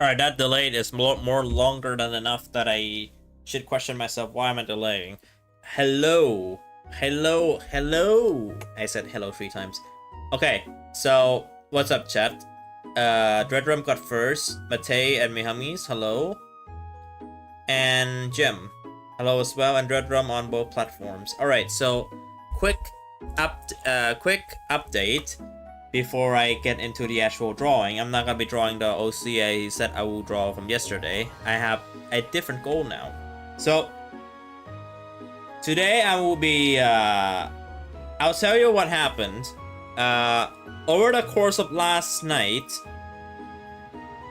Alright, that delayed is more longer than enough that I should question myself, why am I delaying? Hello. Hello. Hello. I said hello 3 times. Okay, so what's up, chat? Dreadrum got first. Matei and Mihamis, hello. And Jim, hello as well. And Dreadrum on both platforms. Alright, so quick update before I get into the actual drawing. I'm not gonna be drawing the OC I said I will draw from yesterday. I have a different goal now. So today I will be I'll tell you what happened over the course of last night.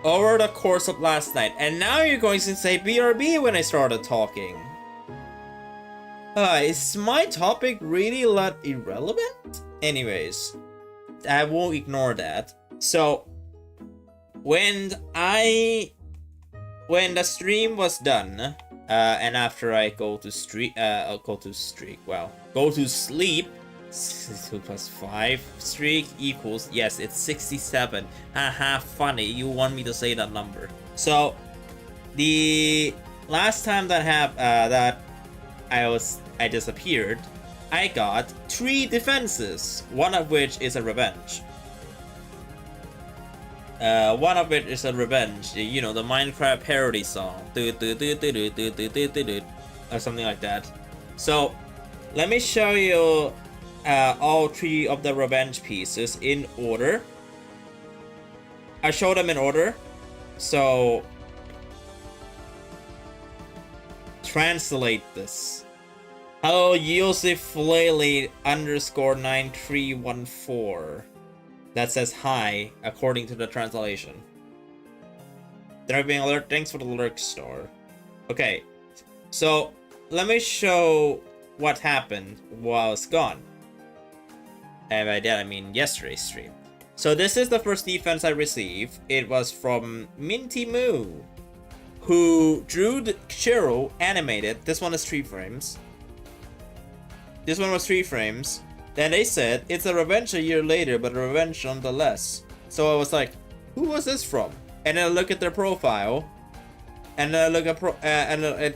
And now you're going to say BRB when I started talking. Is my topic really irrelevant? Anyways, I won't ignore that. So when the stream was done, and after I go to sleep, 2 plus 5 streak equals, yes, it's 67. Haha, funny, you want me to say that number. So the last time that I disappeared, I got 3 defenses, one of which is a revenge. You know, the Minecraft parody song. Or something like that. So, let me show you all 3 of the revenge pieces in order. I show them in order. So, translate this. Hello, Yosef Lele _9314. That says hi, according to the translation. There being alert, thanks for the lurk star. Okay, so let me show what happened while it's gone. And by that I mean yesterday's stream. So this is the first defense I received. It was from Minty Moo, who drew the Cheryl animated. This one is 3 frames. This one was 3 frames. Then they said, it's a revenge a year later, but a revenge nonetheless. So I was like, who was this from? And then I look at their profile. And then I look at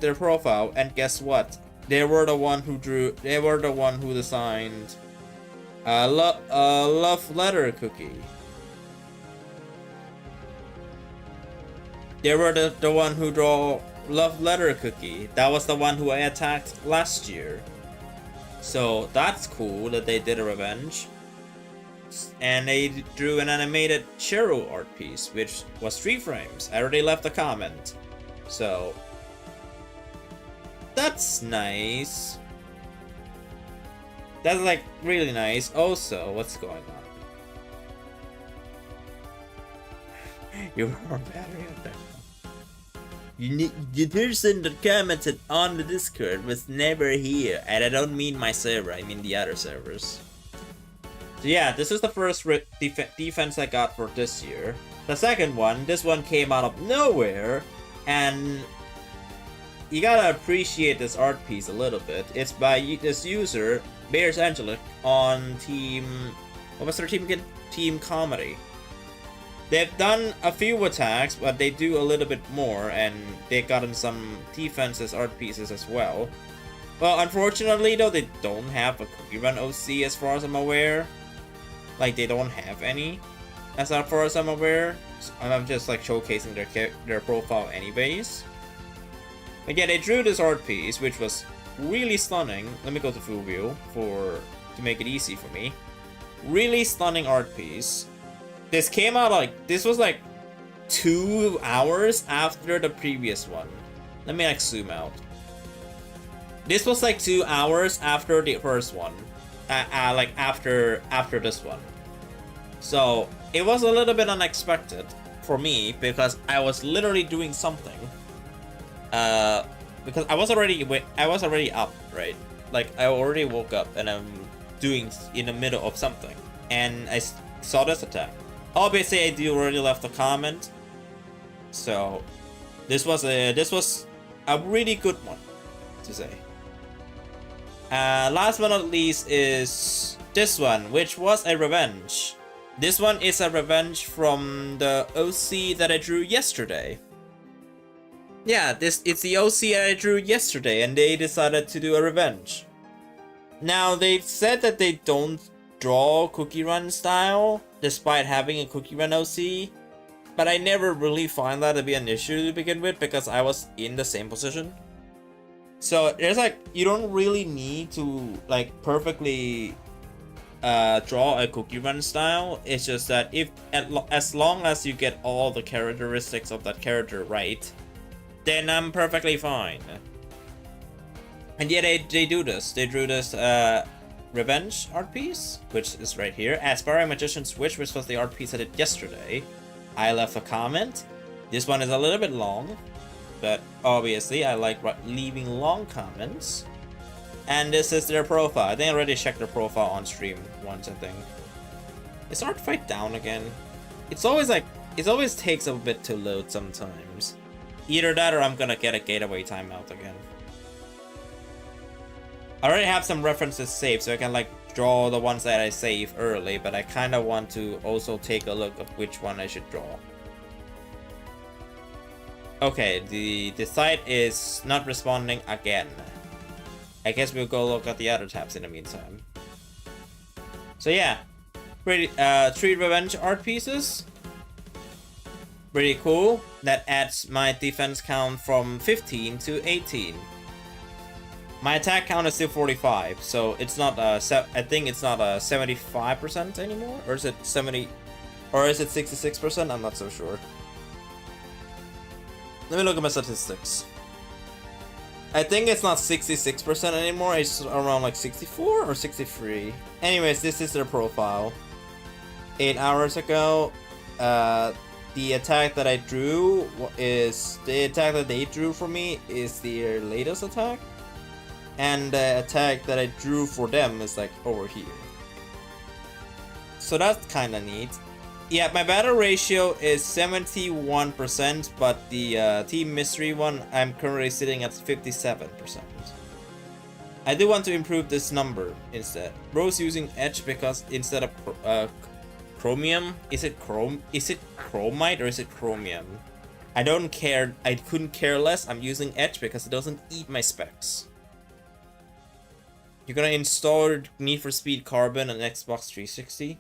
their profile, and guess what? They were the one who designed a love letter cookie. They were the one who drew love letter cookie. That was the one who I attacked last year. So that's cool that they did a revenge. And they drew an animated Cheryl art piece, which was 3 frames. I already left a comment. So that's nice. That's like really nice. Also, what's going on? You're battery up there. The person that commented on the Discord was never here, and I don't mean my server, I mean the other servers. So yeah, this is the first defense I got for this year. The second one, this one came out of nowhere, and you gotta appreciate this art piece a little bit. It's by this user, Bears Angelic, on team... what was their team again? Team Comedy. They've done a few attacks, but they do a little bit more, and they've gotten some defenses art pieces as well. Well, unfortunately though, they don't have a Cookie Run OC as far as I'm aware. Like, they don't have any, as far as I'm aware. So I'm just like showcasing their profile anyways. But yeah, they drew this art piece, which was really stunning. Let me go to full view to make it easy for me. Really stunning art piece. This came out this was like 2 hours after the previous one. Let me like zoom out. This was like 2 hours after the first one. Like after this one. So it was a little bit unexpected for me because I was literally doing something. Because I was already up, right? Like I already woke up and I'm doing in the middle of something, and I saw this attack. Obviously, I do already left a comment, so this was a really good one to say. Last but not least is this one, which was a revenge. This one is a revenge from the OC that I drew yesterday. Yeah, it's the OC I drew yesterday, and they decided to do a revenge. Now, they've said that they don't draw Cookie Run style, despite having a Cookie Run OC, but I never really find that to be an issue to begin with, because I was in the same position. So, there's like, you don't really need to, like, perfectly draw a Cookie Run style. It's just that as long as you get all the characteristics of that character right, then I'm perfectly fine. And yeah, they do this. They drew this revenge art piece, which is right here. Aspiring Magician's Wish, which was the art piece I did yesterday. I left a comment. This one is a little bit long, but obviously I like leaving long comments. And this is their profile. I think I already checked their profile on stream once, I think. Is Artfight down again? It always takes a bit to load sometimes. Either that or I'm gonna get a gateway timeout again. I already have some references saved, so I can like draw the ones that I save early, but I kinda want to also take a look at which one I should draw. Okay, the site is not responding again. I guess we'll go look at the other tabs in the meantime. So yeah, pretty 3 revenge art pieces. Pretty cool. That adds my defense count from 15 to 18. My attack count is still 45, so it's not I think it's not a 75% anymore, or is it 70, or is it 66%? I'm not so sure. Let me look at my statistics. I think it's not 66% anymore, it's around like 64 or 63. Anyways, this is their profile. 8 hours ago, the attack that I drew is... the attack that they drew for me is their latest attack. And the attack that I drew for them is like over here. So that's kinda neat. Yeah, my battle ratio is 71%, but the Team Mystery one, I'm currently sitting at 57%. I do want to improve this number instead. Rose using Edge because instead of chromium, is it chromite or is it chromium? I don't care, I couldn't care less. I'm using Edge because it doesn't eat my specs. You're gonna install Need for Speed Carbon on Xbox 360?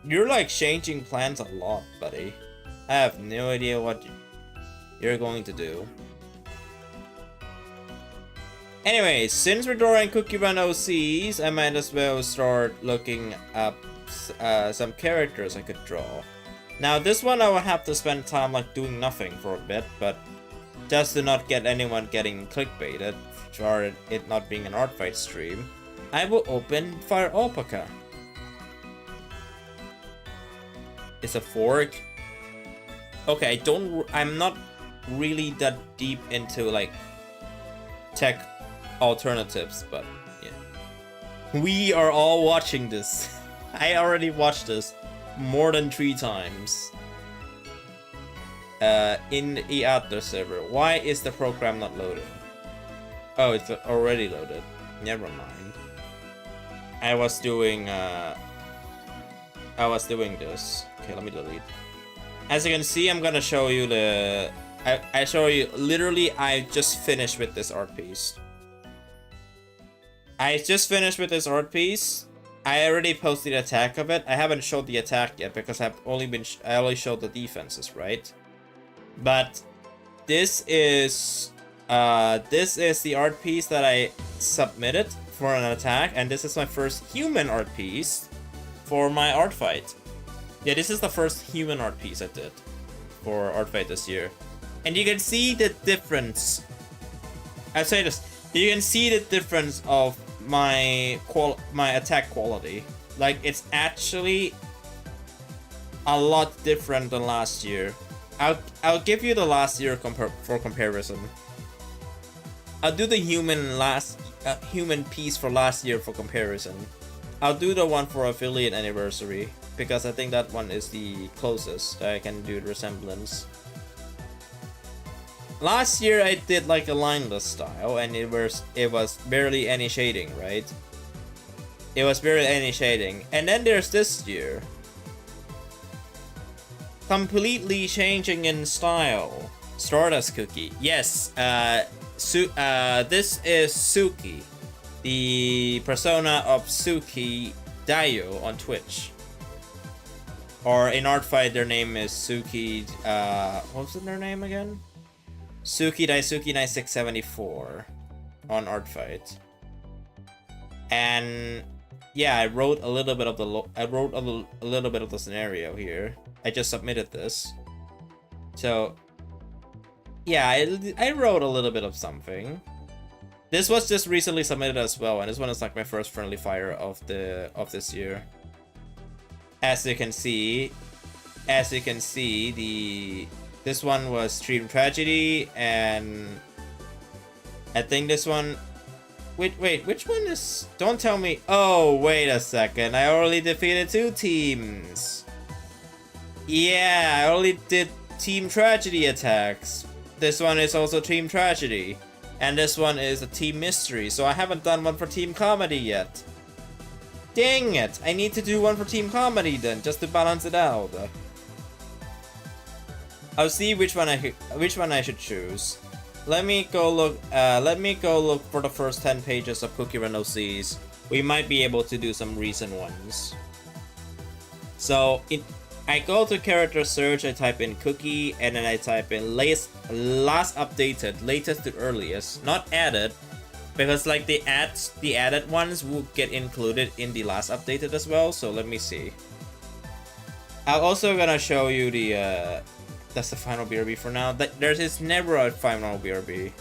You're like changing plans a lot, buddy. I have no idea what you're going to do. Anyways, since we're drawing Cookie Run OCs, I might as well start looking up some characters I could draw. Now this one I would have to spend time like doing nothing for a bit, but just to not get anyone getting clickbaited for it not being an Artfight stream, I will open Fire Alpaca. It's a fork. Okay, I'm not really that deep into like tech alternatives, but yeah. We are all watching this. I already watched this more than 3 times. In the other server. Why is the program not loading? Oh, it's already loaded. Never mind. I was doing this. Okay, let me delete. As you can see, I'm gonna show you the... I show you, literally, I just finished with this art piece. I already posted the attack of it. I haven't showed the attack yet because I only showed the defenses, right? But this is the art piece that I submitted for an attack, and this is my first human art piece for my Artfight. Yeah, this is the first human art piece I did for Artfight this year. And you can see the difference. I say this, you can see the difference of my attack quality. Like, it's actually a lot different than last year. I'll give you the last year for comparison. I'll do the human piece for last year for comparison. I'll do the one for affiliate anniversary because I think that one is the closest that I can do the resemblance. Last year I did like a lineless style, and it was barely any shading, right? It was barely any shading. And then there's this year. completely changing in style. Stardust Cookie. Yes, this is Suki, the persona of Suki Dayo on Twitch. Or in Artfight, their name is Suki, what was their name again? Suki Daisuki 9674 on Artfight. And yeah, I wrote a little bit of the a little bit of the scenario here. I just submitted this. So yeah, I wrote a little bit of something. This was just recently submitted as well, and this one is like my first friendly fire of this year. As you can see, this one was Stream Tragedy, and I think this one. Wait, which one is? Don't tell me. Oh, wait a second. I already defeated 2 teams. Yeah, I only did Team Tragedy attacks. This one is also Team Tragedy. And this one is a Team Mystery, so I haven't done one for Team Comedy yet. Dang it! I need to do one for Team Comedy then, just to balance it out. I'll see which one I should choose. Let me go look for the first 10 pages of Cookie Run OCs. We might be able to do some recent ones. So I go to character search, I type in Cookie, and then I type in last updated, latest to earliest, not added, because like the added ones will get included in the last updated as well. So let me see. I'm also gonna show you the that's the final BRB for now. There's never a final BRB.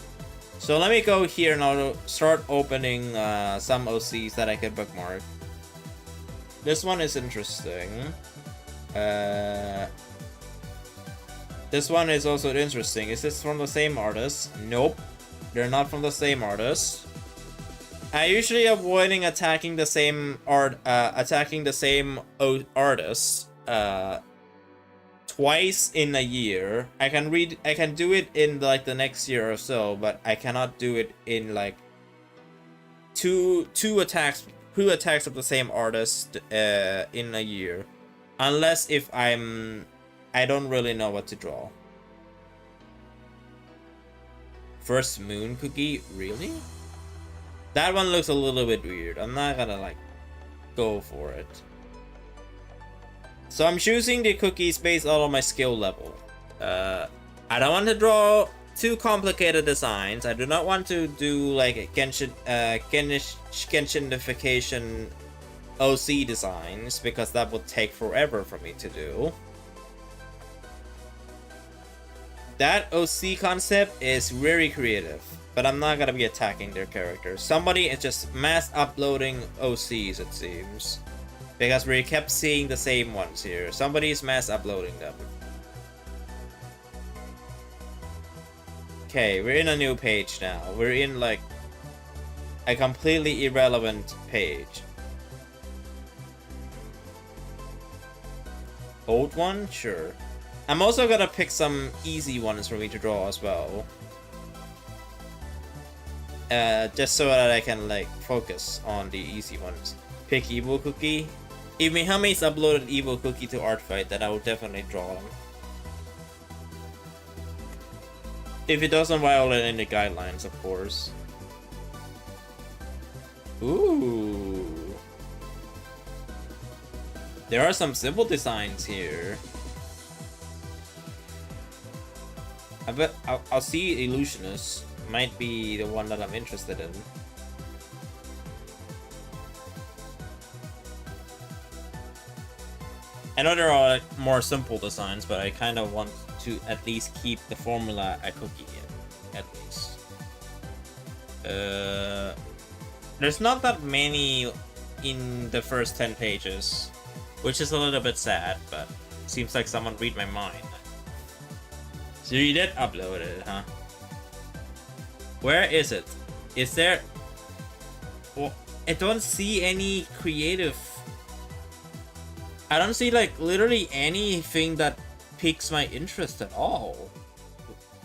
So let me go here and I'll start opening some OCs that I can bookmark. This one is interesting. This one is also interesting. Is this from the same artist? Nope. They're not from the same artist. I usually avoiding attacking the same artist twice in a year. I can do it in like the next year or so, but I cannot do it in like two attacks of the same artist in a year, unless if I don't really know what to draw. First Moon Cookie, really? That one looks a little bit weird. I'm not gonna like go for it. So I'm choosing the cookies based on my skill level. I don't want to draw too complicated designs. I do not want to do like Genshinification OC designs, because that would take forever for me to do. That OC concept is very creative, but I'm not gonna be attacking their characters. Somebody is just mass uploading OCs, it seems. Because we kept seeing the same ones here. Somebody's mass uploading them. Okay, we're in a new page now. We're in like a completely irrelevant page. Old one? Sure. I'm also gonna pick some easy ones for me to draw as well. Just so that I can like focus on the easy ones. Pick Evil Cookie. If Mihame's uploaded Evil Cookie to Artfight, then I will definitely draw him. If it doesn't violate any guidelines, of course. Ooh. There are some simple designs here. I bet I'll see Illusionist. Might be the one that I'm interested in. I know there are like more simple designs, but I kind of want to at least keep the formula a cookie in, at least. There's not that many in the first 10 pages, which is a little bit sad, but seems like someone read my mind. So you did upload it, huh? Where is it? Is there... Well, I don't see any creative... I don't see like literally anything that piques my interest at all.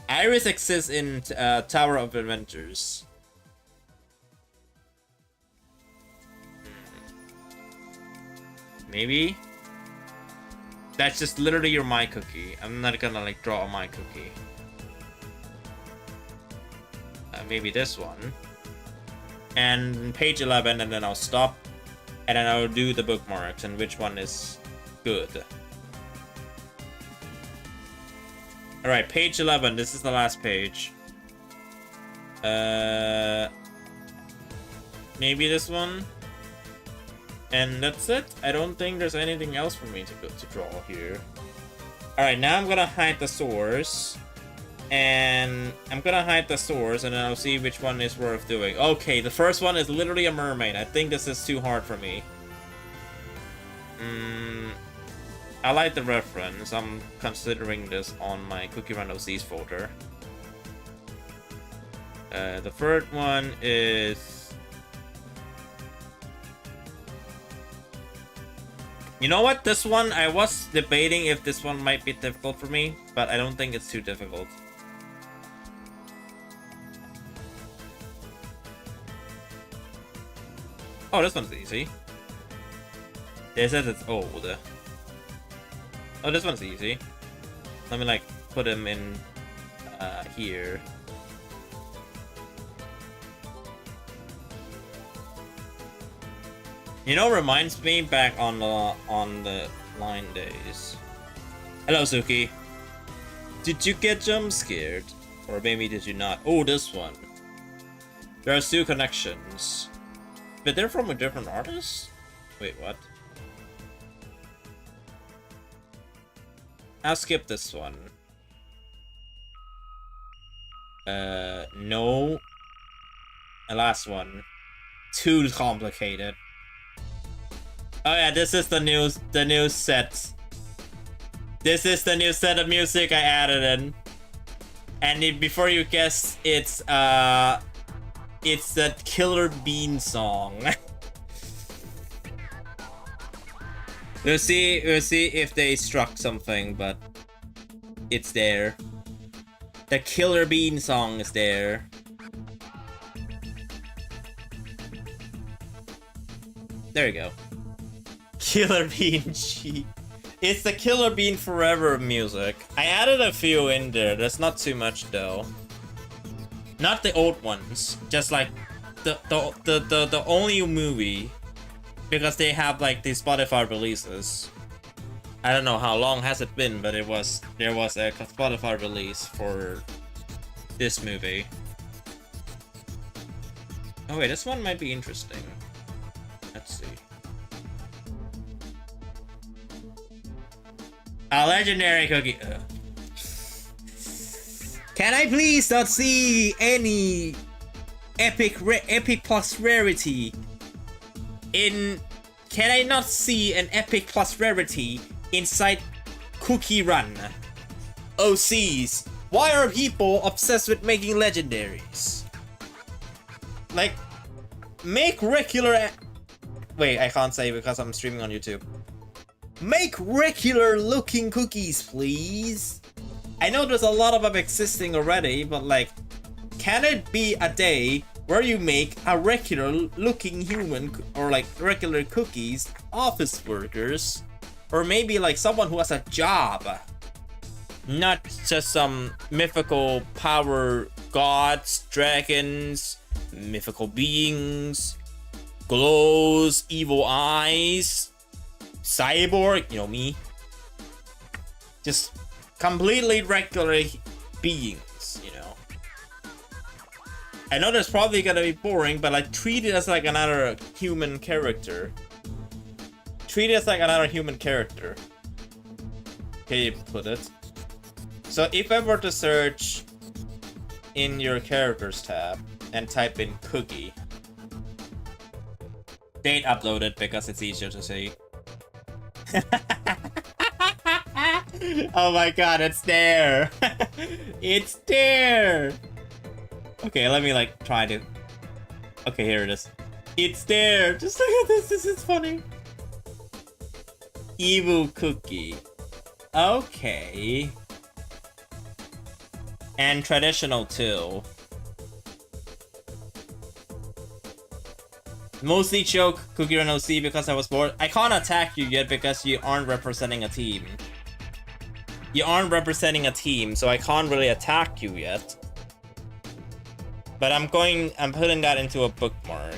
Iris exists in Tower of Adventures. Maybe? That's just literally your my cookie. I'm not gonna like draw a my cookie. Maybe this one. And page 11, and then I'll stop. And then I'll do the bookmarks and which one is good. Alright, page 11. This is the last page. Maybe this one. And that's it. I don't think there's anything else for me to draw here. Alright, now I'm gonna hide the source. And I'm gonna hide the source, and then I'll see which one is worth doing. Okay, the first one is literally a mermaid. I think this is too hard for me. I like the reference. I'm considering this on my Cookie Run OCs folder. The third one is... You know what? This one, I was debating if this one might be difficult for me, but I don't think it's too difficult. Oh, this one's easy. It says it's old. Oh, this one's easy. Let me like put him in here. You know, reminds me back on the line days. Hello, Suki. Did you get jump scared, or maybe did you not? Oh, this one. There's two connections. But they're from a different artist? Wait, what? I'll skip this one. No. The last one. Too complicated. Oh yeah, this is the new set. This is the new set of music I added in. And before you guess, it's that Killer Bean song. We'll see if they struck something, but it's there. The Killer Bean song is there. There you go. Killer Bean G. It's the Killer Bean Forever music. I added a few in there. That's not too much though. Not the old ones, just like the only movie, because they have like the Spotify releases. I don't know how long has it been, but there was a Spotify release for this movie. Oh wait, this one might be interesting. Let's see. A legendary cookie. Can I please not see any epic plus rarity in? Can I not see an epic plus rarity inside Cookie Run OCs? Why are people obsessed with making legendaries? Like, make regular. Wait, I can't say because I'm streaming on YouTube. Make regular looking cookies, please. I know there's a lot of them existing already, but like, can it be a day where you make a regular looking human, or like regular cookies, office workers, or maybe like someone who has a job, not just some mythical power gods, dragons, mythical beings, glows, evil eyes, cyborg, you know me. Just completely regular beings, you know. I know that's probably gonna be boring, but like treat it as like another human character. Treat it as like another human character. Okay, you put it. So if I were to search in your characters tab and type in cookie, date uploaded because it's easier to see. Oh my god, it's there. It's there. Okay, let me like try to. Okay, here it is. It's there. Just look at this. This is funny. Evil cookie. Okay. And traditional too. Mostly choke Cookie Run OC because I was bored. I can't attack you yet because you aren't representing a team. You aren't representing a team, so I can't really attack you yet. But I'm putting that into a bookmark.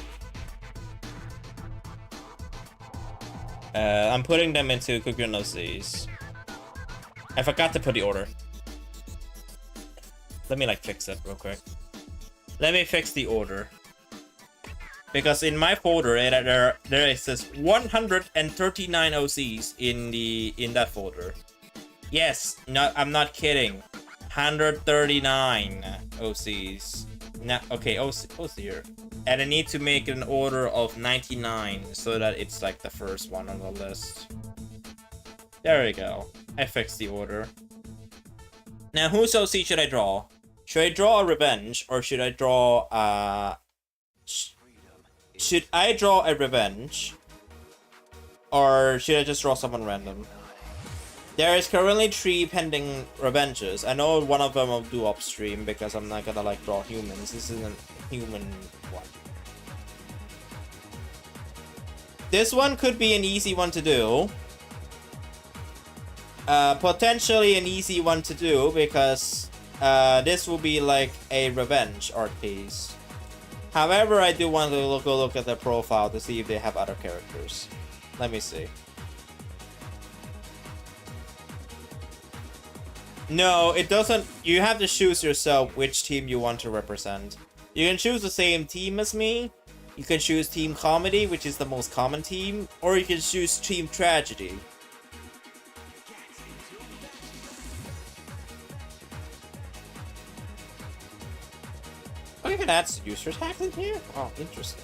I'm putting them into Cookie Run OCs. I forgot to put the order. Let me like fix it real quick. Let me fix the order. Because in my folder there exists 139 OCs in that folder. Yes, no, I'm not kidding. 139 OCs. Okay, OC here. And I need to make an order of 99 so that it's like the first one on the list. There we go. I fixed the order. Now, whose OC should I draw? Should I draw a revenge or should I draw should I draw a revenge? Or should I just draw someone random? There is currently 3 pending revenges. I know one of them I'll do upstream because I'm not gonna like draw humans. This isn't a human one. This one could be an easy one to do. Potentially an easy one to do because this will be like a revenge art piece. However, I do want to go look at their profile to see if they have other characters. Let me see. No, it doesn't. You have to choose yourself which team you want to represent. You can choose the same team as me. You can choose Team Comedy, which is the most common team. Or you can choose Team Tragedy. Oh, you can add user tags in here? Oh, interesting.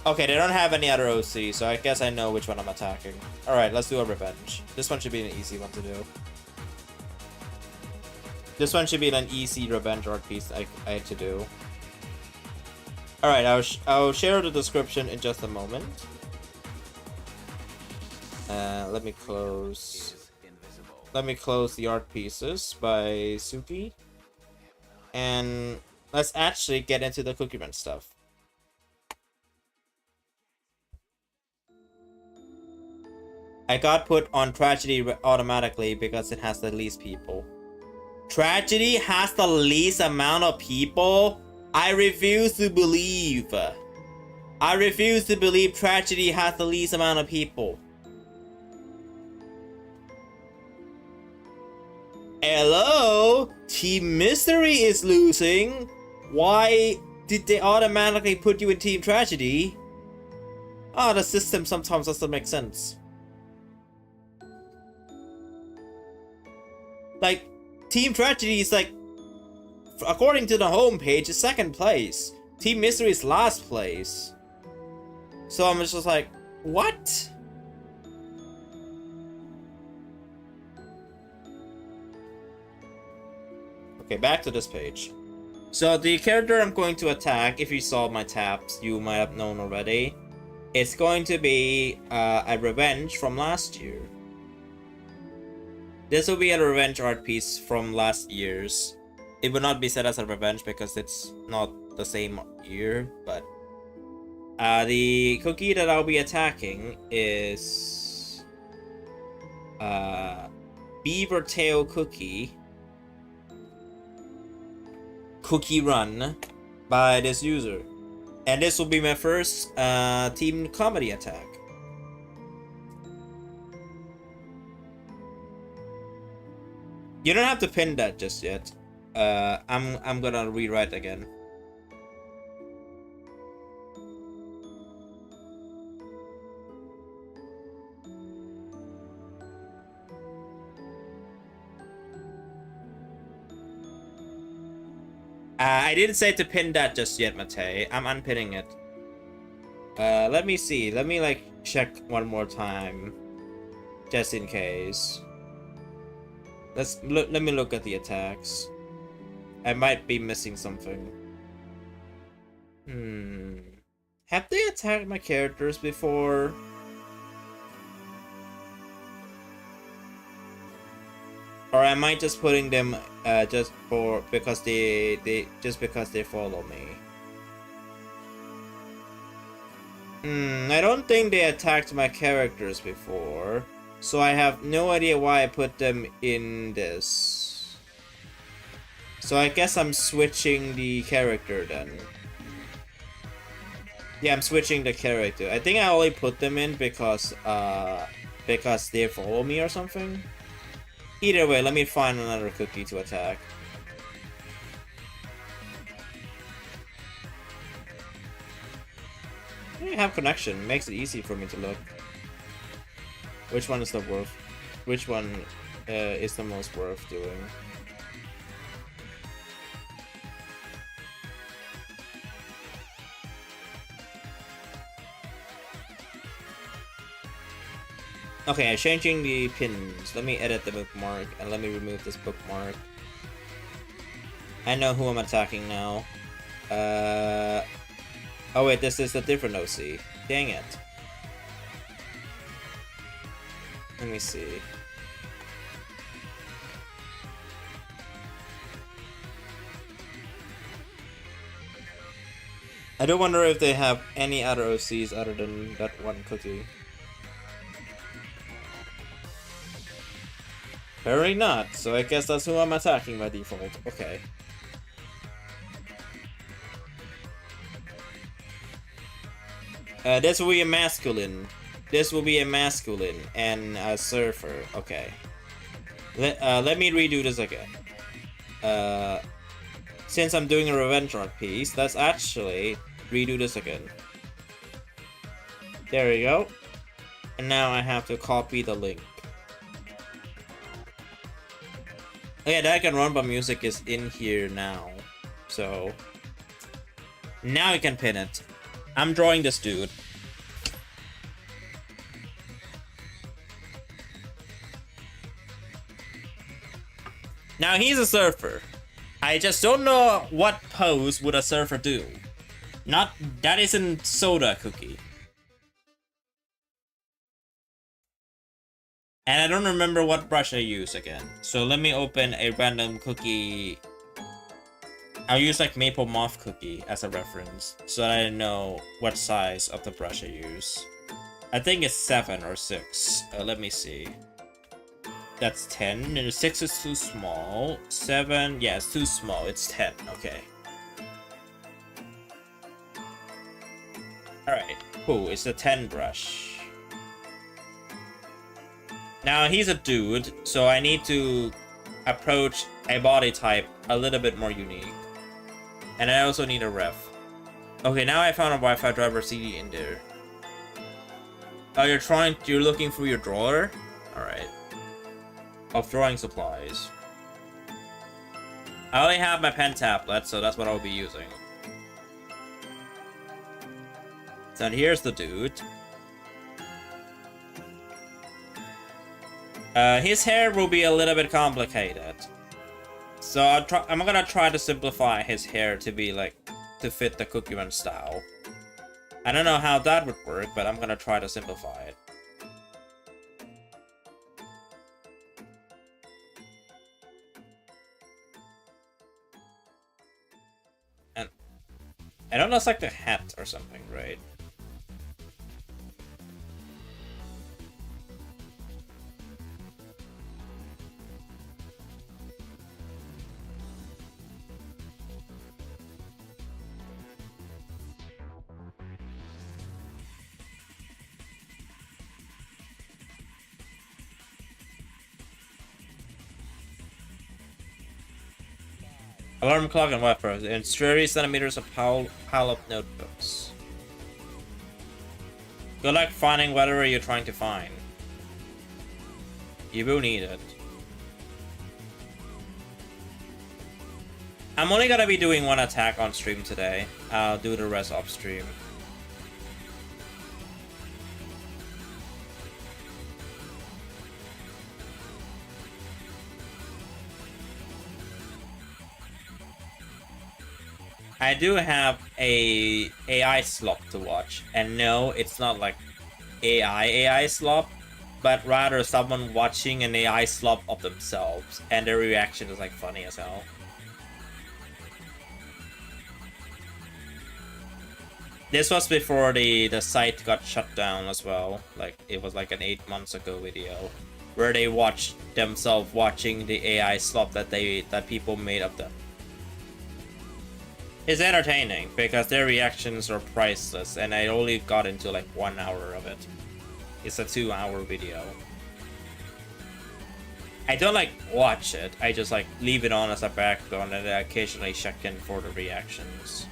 Okay, they don't have any other OC, so I guess I know which one I'm attacking. Alright, let's do a revenge. This one should be an easy one to do. This one should be an easy revenge art piece I had to do. Alright, I'll share the description in just a moment. Let me close the art pieces by Suki. And let's actually get into the Cookie Run stuff. I got put on Tragedy automatically because it has the least people. Tragedy has the least amount of people? I refuse to believe. I refuse to believe Tragedy has the least amount of people. Hello? Team Mystery is losing? Why did they automatically put you in Team Tragedy? Ah, the system sometimes doesn't make sense. Like, Team Tragedy is like, according to the homepage, is second place. Team Mystery is last place. So I'm just like, what? Okay, back to this page. So the character I'm going to attack, if you saw my tabs, you might have known already. It's going to be a revenge from last year. This will be a revenge art piece from last year's. It will not be set as a revenge because it's not the same year, but the cookie that I'll be attacking is Beaver Tail Cookie Run by this user. And this will be my first Team Comedy attack. You don't have to pin that just yet. I'm gonna rewrite again. I didn't say to pin that just yet, Matei. I'm unpinning it. Let me see. Let me like check one more time, just in case. Let me look at the attacks. I might be missing something. Have they attacked my characters before? Or am I just putting them just because they follow me? I don't think they attacked my characters before. So I have no idea why I put them in this. So I guess I'm switching the character then. Yeah, I'm switching the character. I think I only put them in because they follow me or something. Either way, let me find another cookie to attack. I have connection. Makes it easy for me to look. Which one is the worth? Which one is the most worth doing? Okay, changing the pins. Let me edit the bookmark and let me remove this bookmark. I know who I'm attacking now. Oh wait, this is a different OC. Dang it. Let me see. I do wonder if they have any other OCs other than that one cookie. Apparently not, so I guess that's who I'm attacking by default. Okay. This will be a masculine. This will be a masculine and a surfer. Okay. Let me redo this again. Since I'm doing a revenge art piece, let's actually redo this again. There we go. And now I have to copy the link. Oh yeah, that can run, but music is in here now. So now I can pin it. I'm drawing this dude. Now he's a surfer. I just don't know what pose would a surfer do. That isn't soda cookie. And I don't remember what brush I use again. So let me open a random cookie. I'll use like Maple Moth cookie as a reference so that I know what size of the brush I use. I think it's 7 or 6. Let me see. That's 10. And 6 is too small. 7, yeah, it's too small. It's 10. Okay. Alright, cool. It's a 10 brush. Now he's a dude, so I need to approach a body type a little bit more unique. And I also need a ref. Okay, now I found a Wi-Fi driver CD in there. Oh, you're looking for your drawer? Alright. Of drawing supplies. I only have my pen tablet, so that's what I'll be using. So here's the dude. His hair will be a little bit complicated. So I'm gonna try to simplify his hair to be like, to fit the Cookie Run style. I don't know how that would work, but I'm gonna try to simplify it. And I don't know, it's like the hat or something, right? Alarm clock and Wi-Fi. And 30 centimeters of pile of notebooks. Good luck finding whatever you're trying to find. You will need it. I'm only gonna be doing one attack on stream today. I'll do the rest off stream. I do have a AI slop to watch, and no, it's not like AI slop, but rather someone watching an AI slop of themselves, and their reaction is like funny as hell. This was before the site got shut down as well. Like, it was like an 8 months ago video where they watched themselves watching the AI slop that people made of them. It's entertaining because their reactions are priceless, and I only got into like 1 hour of it. It's a 2-hour video. I don't like watch it, I just like leave it on as a background and I occasionally check in for the reactions.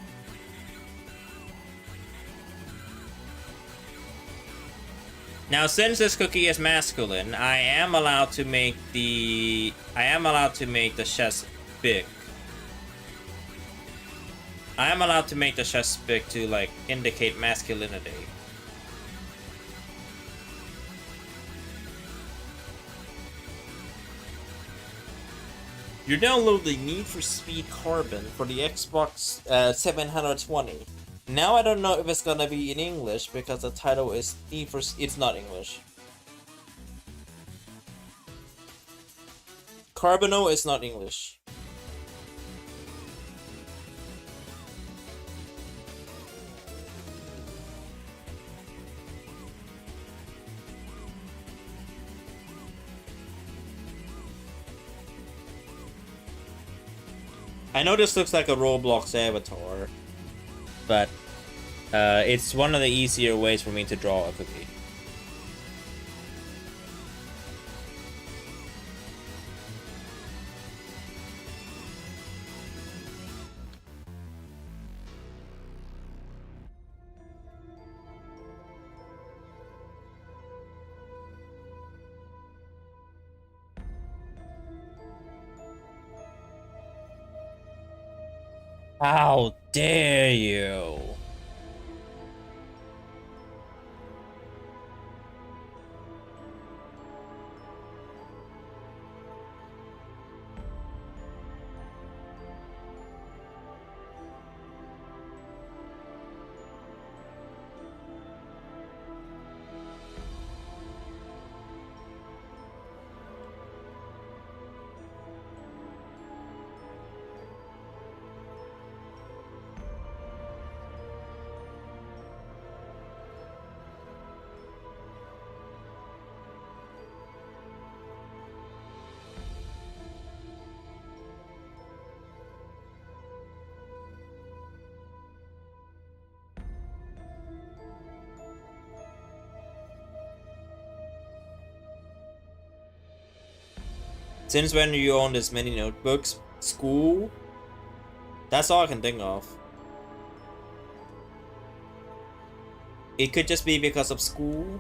Now, since this cookie is masculine, I am allowed to make the chest big. I am allowed to make the chest big to like indicate masculinity. You download the Need for Speed Carbon for the Xbox 720. Now I don't know if it's gonna be in English because the title is Need for... It's not English. Carbono is not English. I know this looks like a Roblox avatar, but it's one of the easier ways for me to draw a cookie. How dare you? Since when do you own this many notebooks? School? That's all I can think of. It could just be because of school.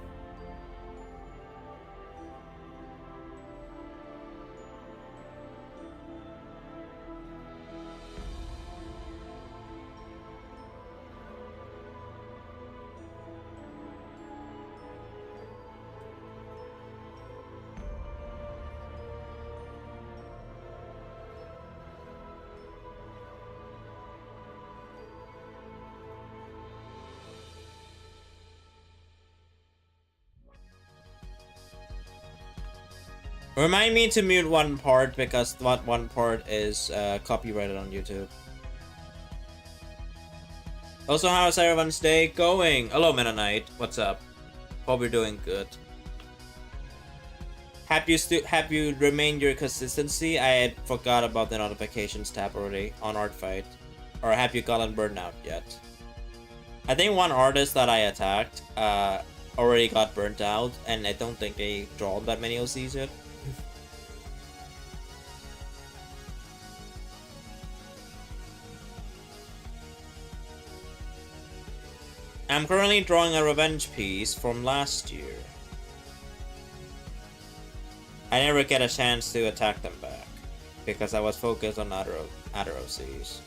Remind me to mute one part because that one part is copyrighted on YouTube. Also, how is everyone's day going? Hello, Mennonite. What's up? Hope you're doing good. Have you remained your consistency? I had forgot about the notifications tab already on Artfight. Or have you gotten burned out yet? I think one artist that I attacked already got burnt out, and I don't think they drawn that many OCs yet. I'm currently drawing a revenge piece from last year. I never get a chance to attack them back because I was focused on other OCs.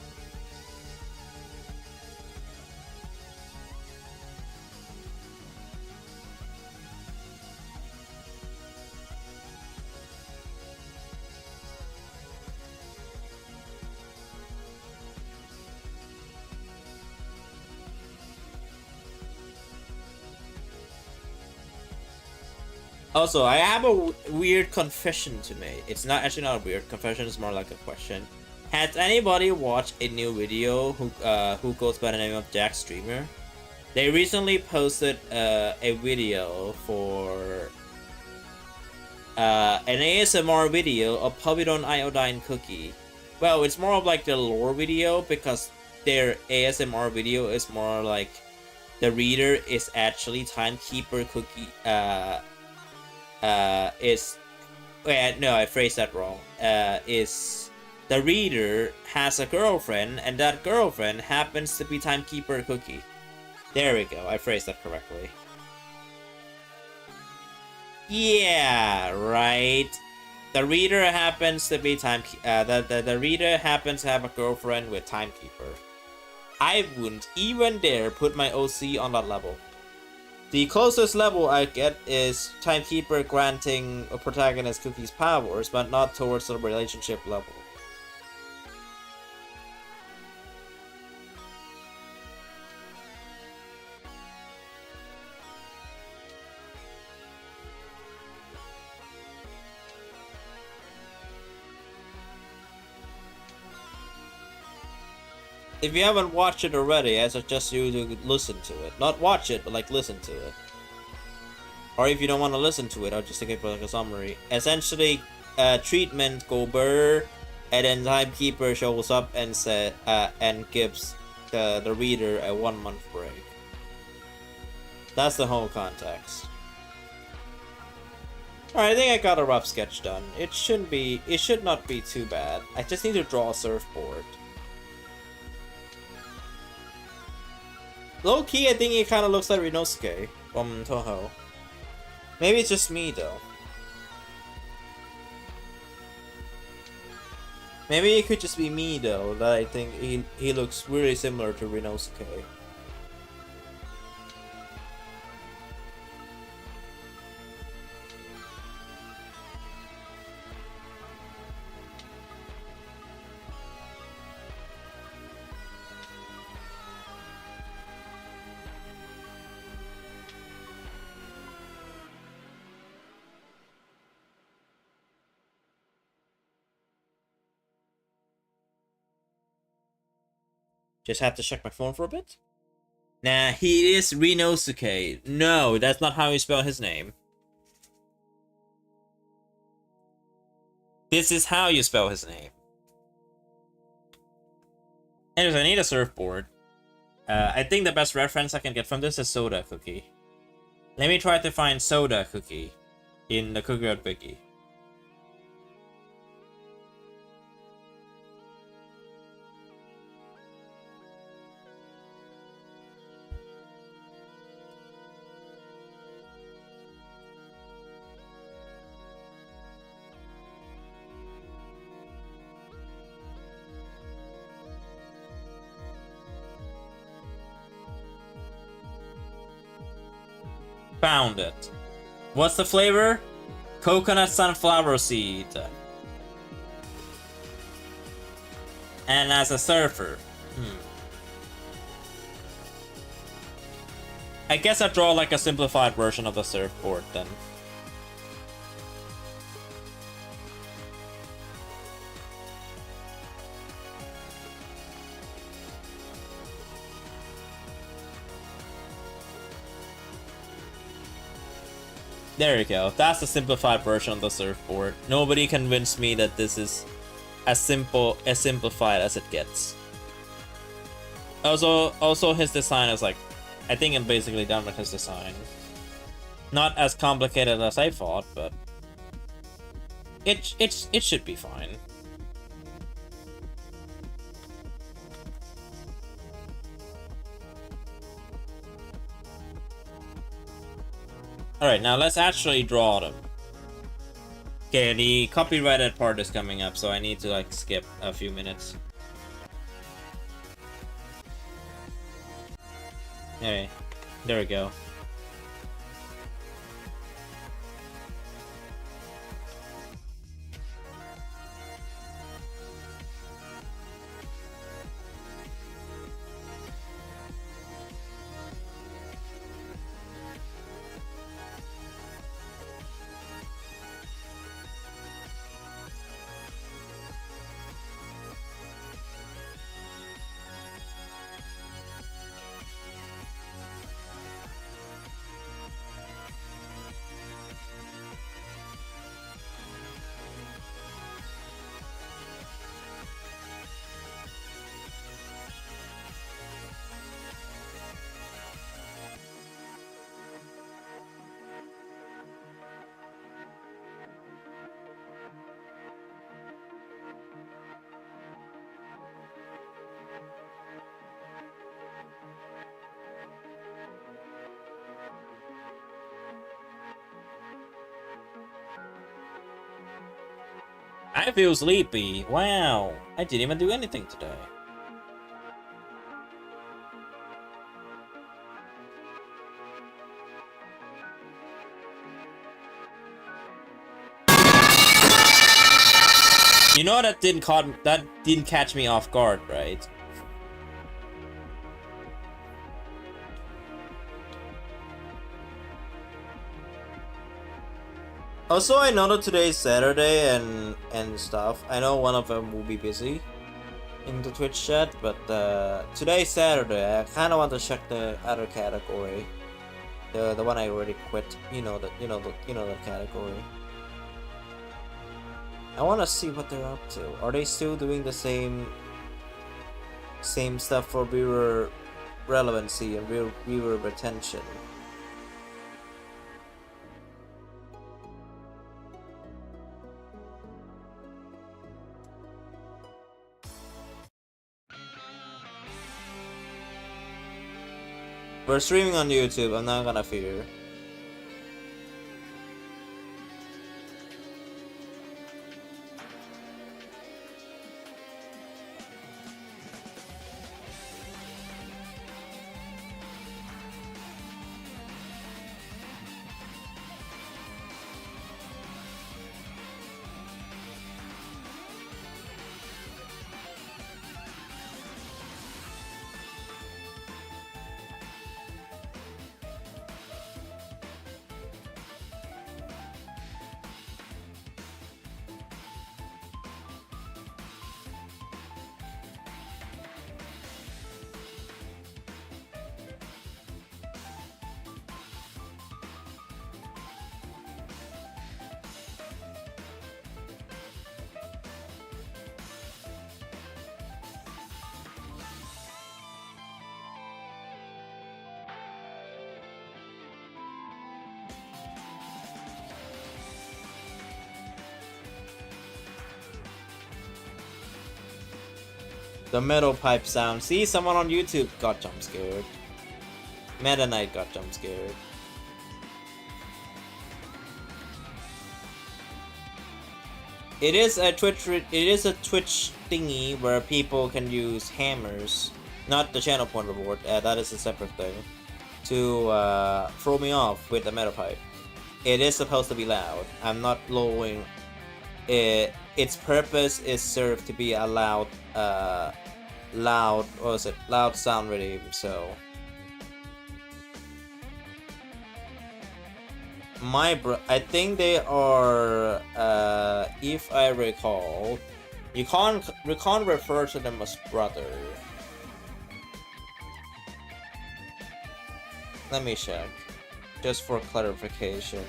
Also, I have a weird confession to make. It's not actually not a weird confession, it's more like a question. Has anybody watched a new video who goes by the name of Jack Streamer? They recently posted a video for an ASMR video of Povidon Iodine Cookie. Well, it's more of like the lore video because their ASMR video is more like the reader is actually Timekeeper Cookie. Is wait, no, I phrased that wrong. Is the reader has a girlfriend and that girlfriend happens to be Timekeeper Cookie. There we go. I phrased that correctly. Yeah, right. The reader happens to be the reader happens to have a girlfriend with Timekeeper. I wouldn't even dare put my OC on that level. The closest level I get is Timekeeper granting a protagonist Cookie's powers, but not towards the relationship level. If you haven't watched it already, I suggest you to listen to it. Not watch it, but like listen to it. Or if you don't want to listen to it, I'll just take it for like a summary. Essentially, treatment go burr, and then Timekeeper shows up and and gives the reader a 1-month break. That's the whole context. Alright, I think I got a rough sketch done. It should not be too bad. I just need to draw a surfboard. Low key, I think it kind of looks like Rinosuke from Toho. Maybe it's just me though. Maybe it could just be me though, that I think he looks really similar to Rinosuke. Just have to check my phone for a bit. Nah, he is Rinosuke. No, that's not how you spell his name. This is how you spell his name. Anyways, I need a surfboard. I think the best reference I can get from this is Soda Cookie. Let me try to find Soda Cookie in the Cookie Run Wiki. Found it. What's the flavor? Coconut sunflower seed. And as a surfer. I guess I draw like a simplified version of the surfboard then. There you go. That's the simplified version of the surfboard. Nobody convinced me that this is as simplified as it gets. Also his design is like, I think I'm basically done with his design. Not as complicated as I thought, but it should be fine. Alright, now let's actually draw them. Okay, the copyrighted part is coming up, so I need to like skip a few minutes. Alright, there we go. I feel sleepy. Wow. I didn't even do anything today. You know that didn't catch me off guard, right? Also, I know that today's Saturday and stuff. I know one of them will be busy in the Twitch chat, but today's Saturday. I kind of want to check the other category, the one I already quit. You know the category. I want to see what they're up to. Are they still doing the same stuff for viewer relevancy and viewer retention? We're streaming on YouTube, I'm not gonna fear. The metal pipe sound. See, someone on YouTube got jump scared. Meta Knight got jump scared. It is a Twitch thingy where people can use hammers, not the channel pointer board. That is a separate thing. To throw me off with the metal pipe. It is supposed to be loud. I'm not lowering it. Its purpose is served to be a loud sound ready, so I think they are if I recall, you can't refer to them as brother. Let me check just for clarification.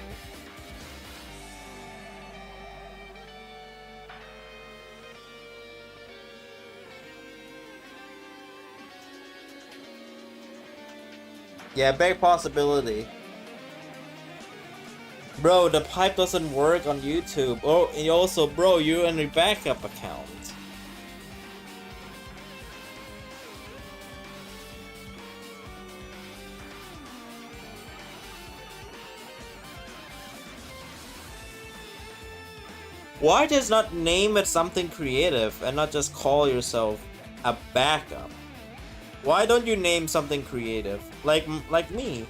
Yeah, big possibility. Bro, the pipe doesn't work on YouTube. Oh, and also, bro, you're in a backup account. Why just not name it something creative and not just call yourself a backup? Why don't you name something creative? Like me.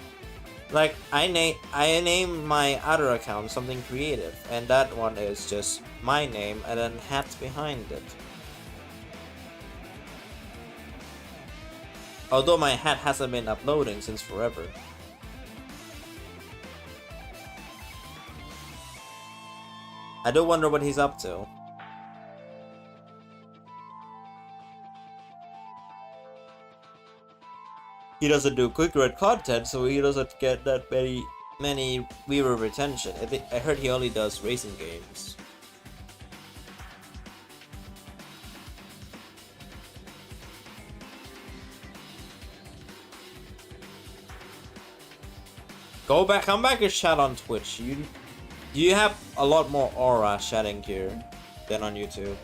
Like I name my other account something creative, and that one is just my name and then hats behind it. Although my hat hasn't been uploading since forever. I do wonder what he's up to. He doesn't do quick red content, so he doesn't get that many viewer retention. I heard he only does racing games. Come back and chat on Twitch. You have a lot more aura chatting here than on YouTube.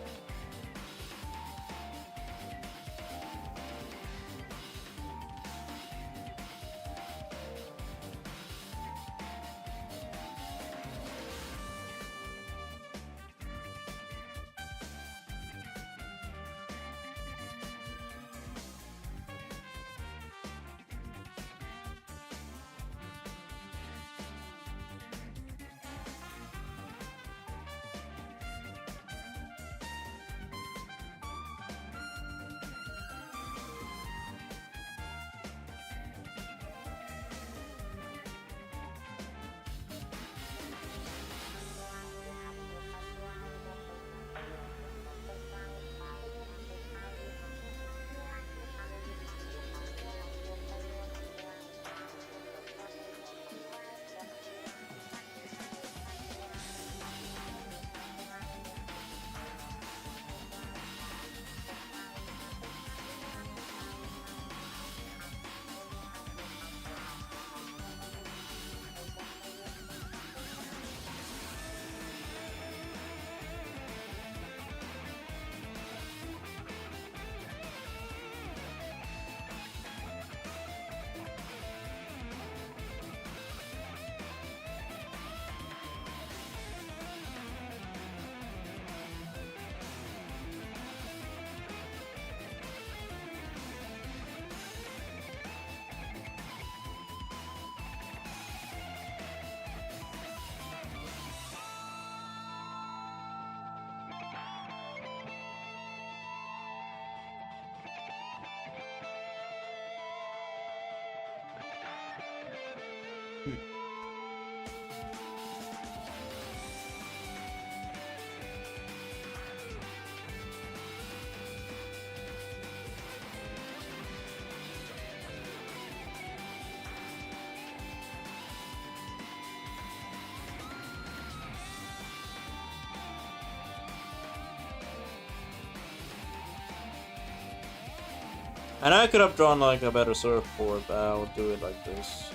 And I could have drawn like a better surfboard, but I'll do it like this.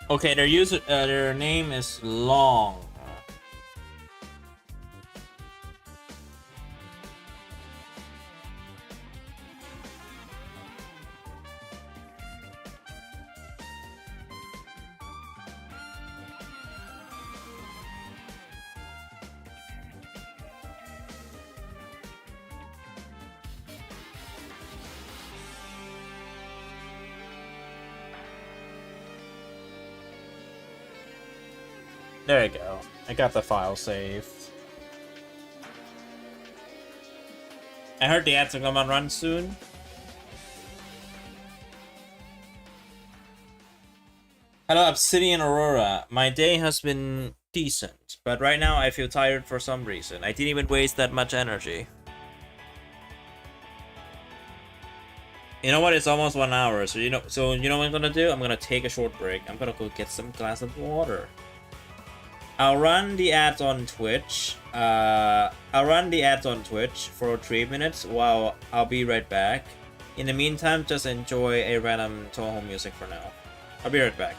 Okay, their name is Long. There you go. I got the file saved. I heard the ads are gonna run soon. Hello, Obsidian Aurora. My day has been decent, but right now I feel tired for some reason. I didn't even waste that much energy. You know what? It's almost 1 hour, so you know what I'm gonna do? I'm gonna take a short break. I'm gonna go get some glass of water. I'll run the ads on Twitch. I'll run the ads on Twitch for 3 minutes while I'll be right back. In the meantime, just enjoy a random Toho music for now. I'll be right back.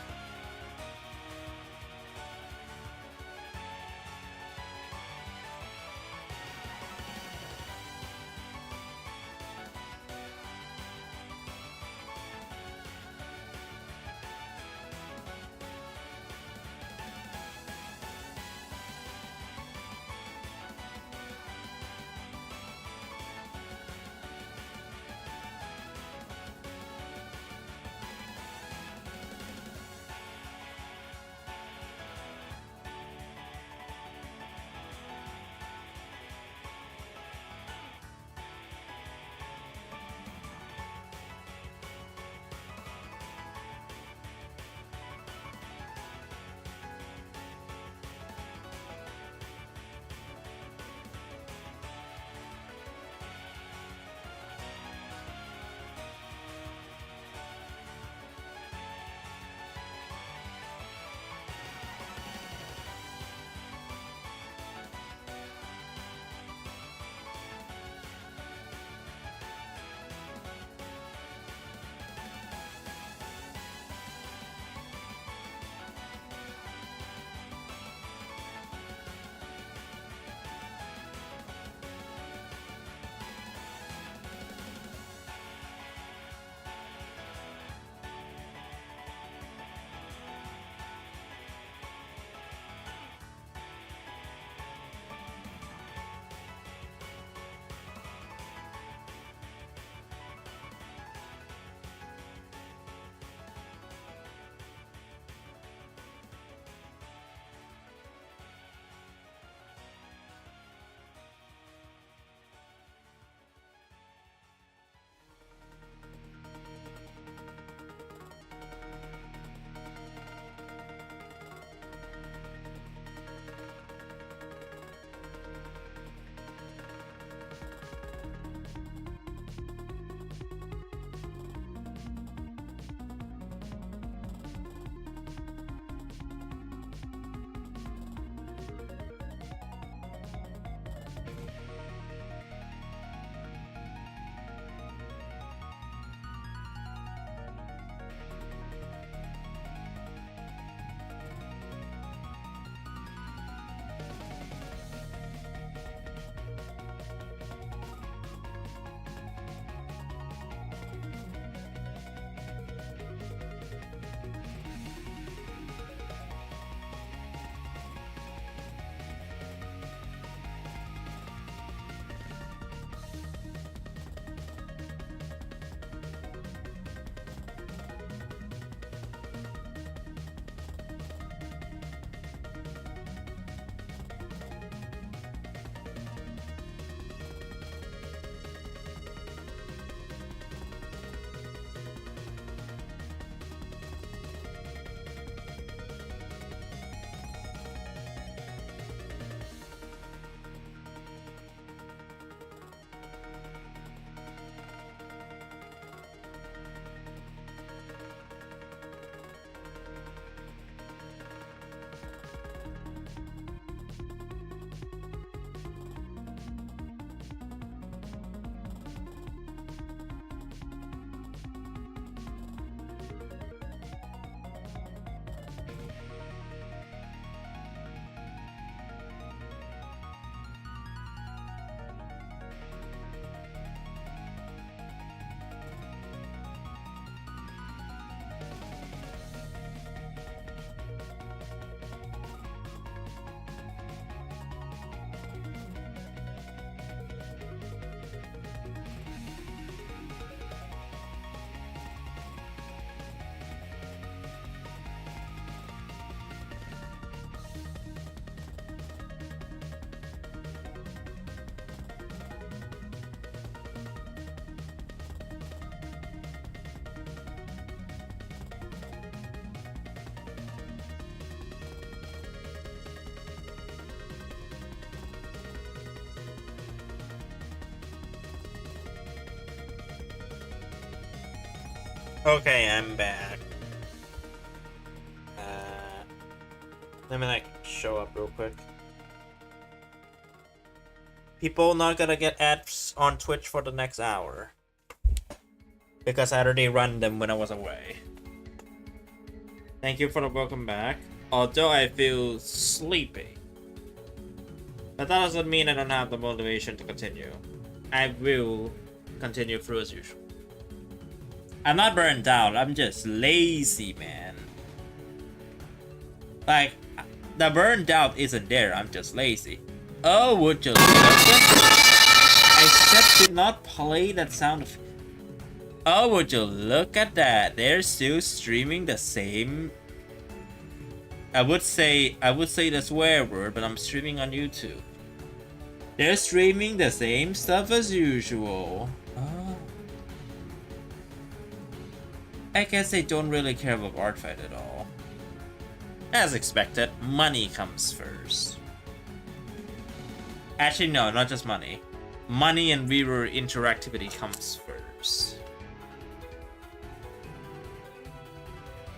Okay, I'm back. Let me like show up real quick. People not gonna get ads on Twitch for the next hour because I already run them when I was away. Thank you for the welcome back. Although I feel sleepy, but that doesn't mean I don't have the motivation to continue. I will continue through as usual. I'm not burned out, I'm just lazy, man. Like, the burned out isn't there, I'm just lazy. Oh, would you look at I said did not play that sound of... Oh, would you look at that? They're still streaming the same... I would say the swear word, but I'm streaming on YouTube. They're streaming the same stuff as usual. Oh. I guess they don't really care about Artfight at all. As expected, money comes first. Actually, no, not just money. Money and viewer interactivity comes first.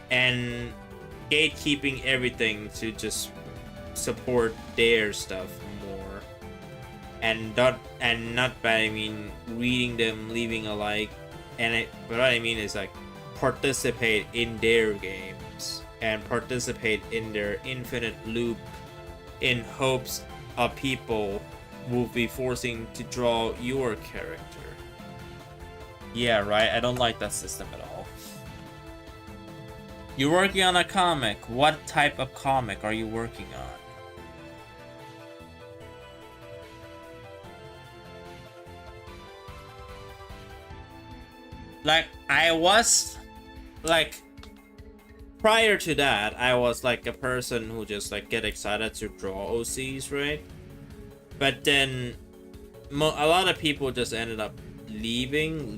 And gatekeeping everything to just support their stuff more. And not by I mean reading them, leaving a like. And what I mean is like participate in their games and participate in their infinite loop in hopes of people will be forcing to draw your character. Yeah, right? I don't like that system at all. You're working on a comic. What type of comic are you working on? Like, I was... Like... Prior to that, I was like a person who just like get excited to draw OCs, right? But then a lot of people just ended up leaving.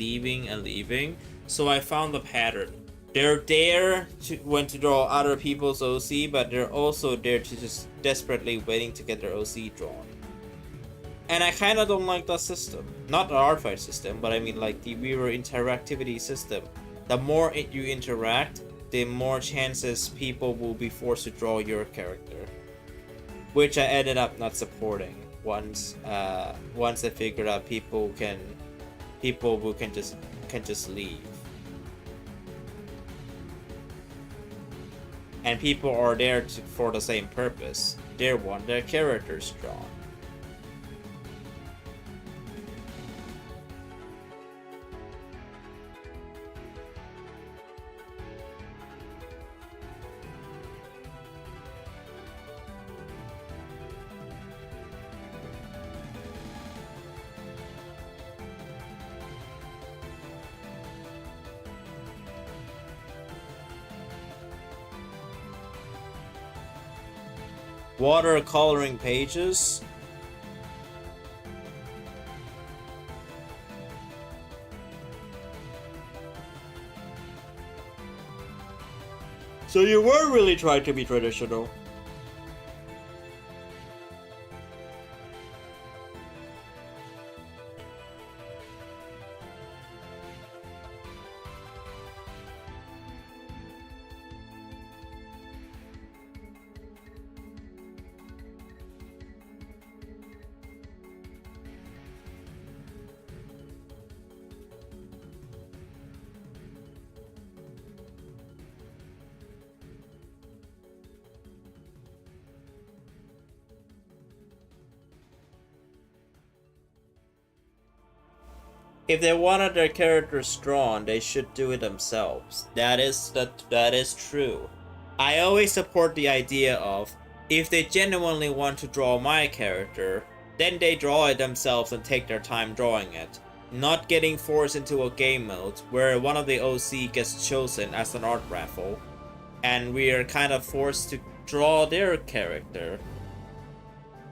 So I found the pattern. They're there to draw other people's OC, but they're also there to just desperately waiting to get their OC drawn. And I kind of don't like that system. Not the Artfight system, but I mean like the viewer interactivity system. The more you interact, the more chances people will be forced to draw your character. Which I ended up not supporting once I figured out people who can just leave. And people are there for the same purpose. They want their characters drawn. Watercoloring pages. So you were really trying to be traditional. If they wanted their characters drawn, they should do it themselves. That is true. I always support the idea of, if they genuinely want to draw my character, then they draw it themselves and take their time drawing it. Not getting forced into a game mode where one of the OC gets chosen as an art raffle, and we are kind of forced to draw their character.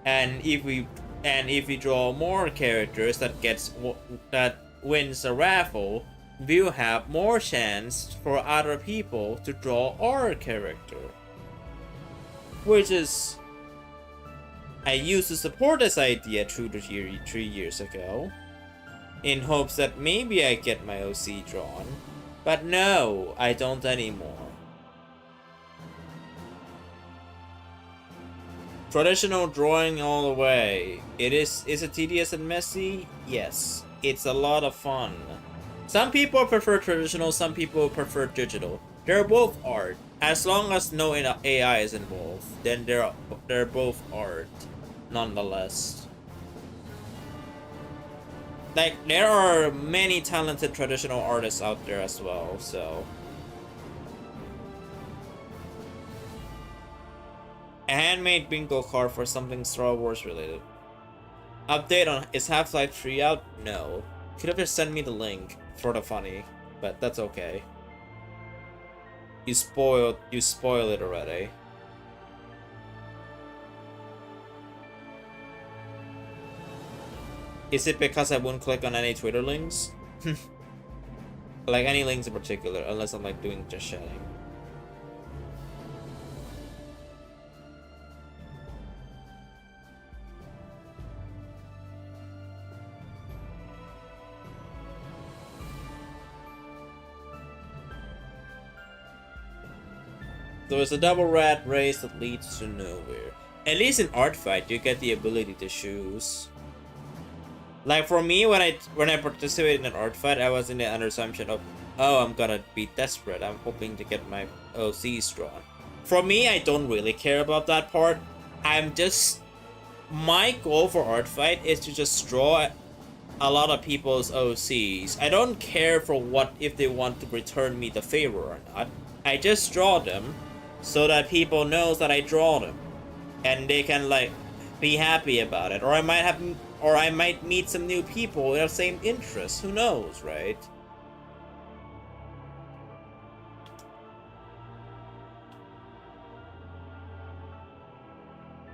And if we draw more characters that wins the raffle, we'll have more chance for other people to draw our character. Which is... I used to support this idea 3 years ago, in hopes that maybe I get my OC drawn. But no, I don't anymore. Traditional drawing all the way. Is it tedious and messy? Yes. It's a lot of fun. Some people prefer traditional, some people prefer digital. They're both art. As long as no AI is involved, then they're both art, nonetheless. Like, there are many talented traditional artists out there as well, so. A handmade bingo card for something Star Wars related. Update on, is Half-Life 3 out? No. Could have just sent me the link for the funny, but that's okay. You spoiled it already. Is it because I won't click on any Twitter links? Like any links in particular, unless I'm like doing just chatting. So it's a double rat race that leads to nowhere. At least in Artfight, you get the ability to choose. Like for me, when I participated in an Artfight, I was in the under assumption of, oh, I'm gonna be desperate. I'm hoping to get my OCs drawn. For me, I don't really care about that part. My goal for Artfight is to just draw a lot of people's OCs. I don't care for if they want to return me the favor or not. I just draw them so that people knows that I draw them, and they can like be happy about it. Or I might meet some new people with the same interests. Who knows, right?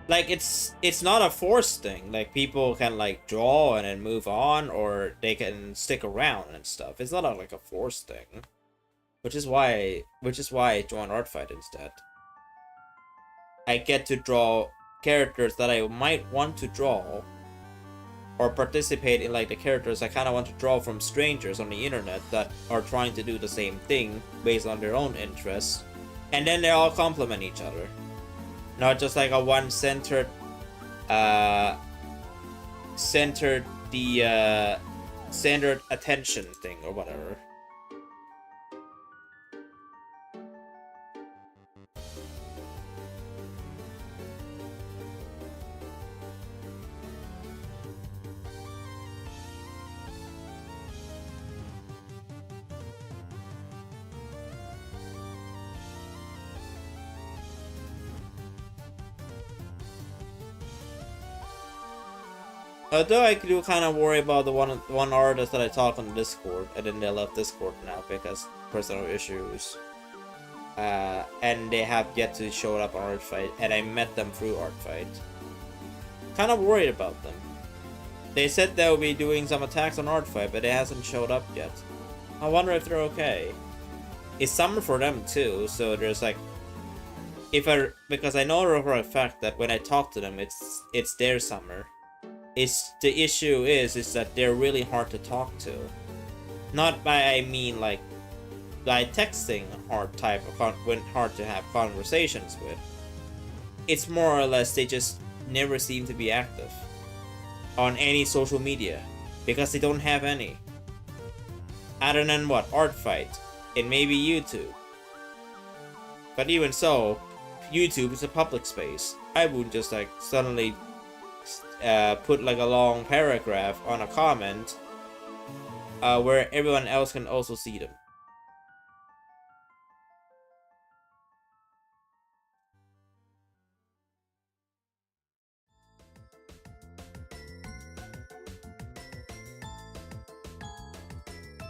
Like it's not a forced thing. Like people can like draw and then move on, or they can stick around and stuff. It's not like a forced thing. Which is why I joined Artfight instead. I get to draw characters that I might want to draw, or participate in like the characters I kind of want to draw from strangers on the internet that are trying to do the same thing based on their own interests, and then they all complement each other. Not just like a one-centered, centered attention thing or whatever. Although I do kind of worry about the one artist that I talk on Discord, and then they left Discord now because personal issues. And they have yet to show up on Artfight, and I met them through Artfight. Kind of worried about them. They said they'll be doing some attacks on Artfight, but it hasn't showed up yet. I wonder if they're okay. It's summer for them too, so there's like, because I know for a fact that when I talk to them, it's their summer. The issue is that they're really hard to talk to. Not by I mean like by texting hard to have conversations with. It's more or less they just never seem to be active on any social media because they don't have any. Other than what? Artfight and maybe YouTube. But even so, YouTube is a public space. I wouldn't just like suddenly put like a long paragraph on a comment where everyone else can also see them.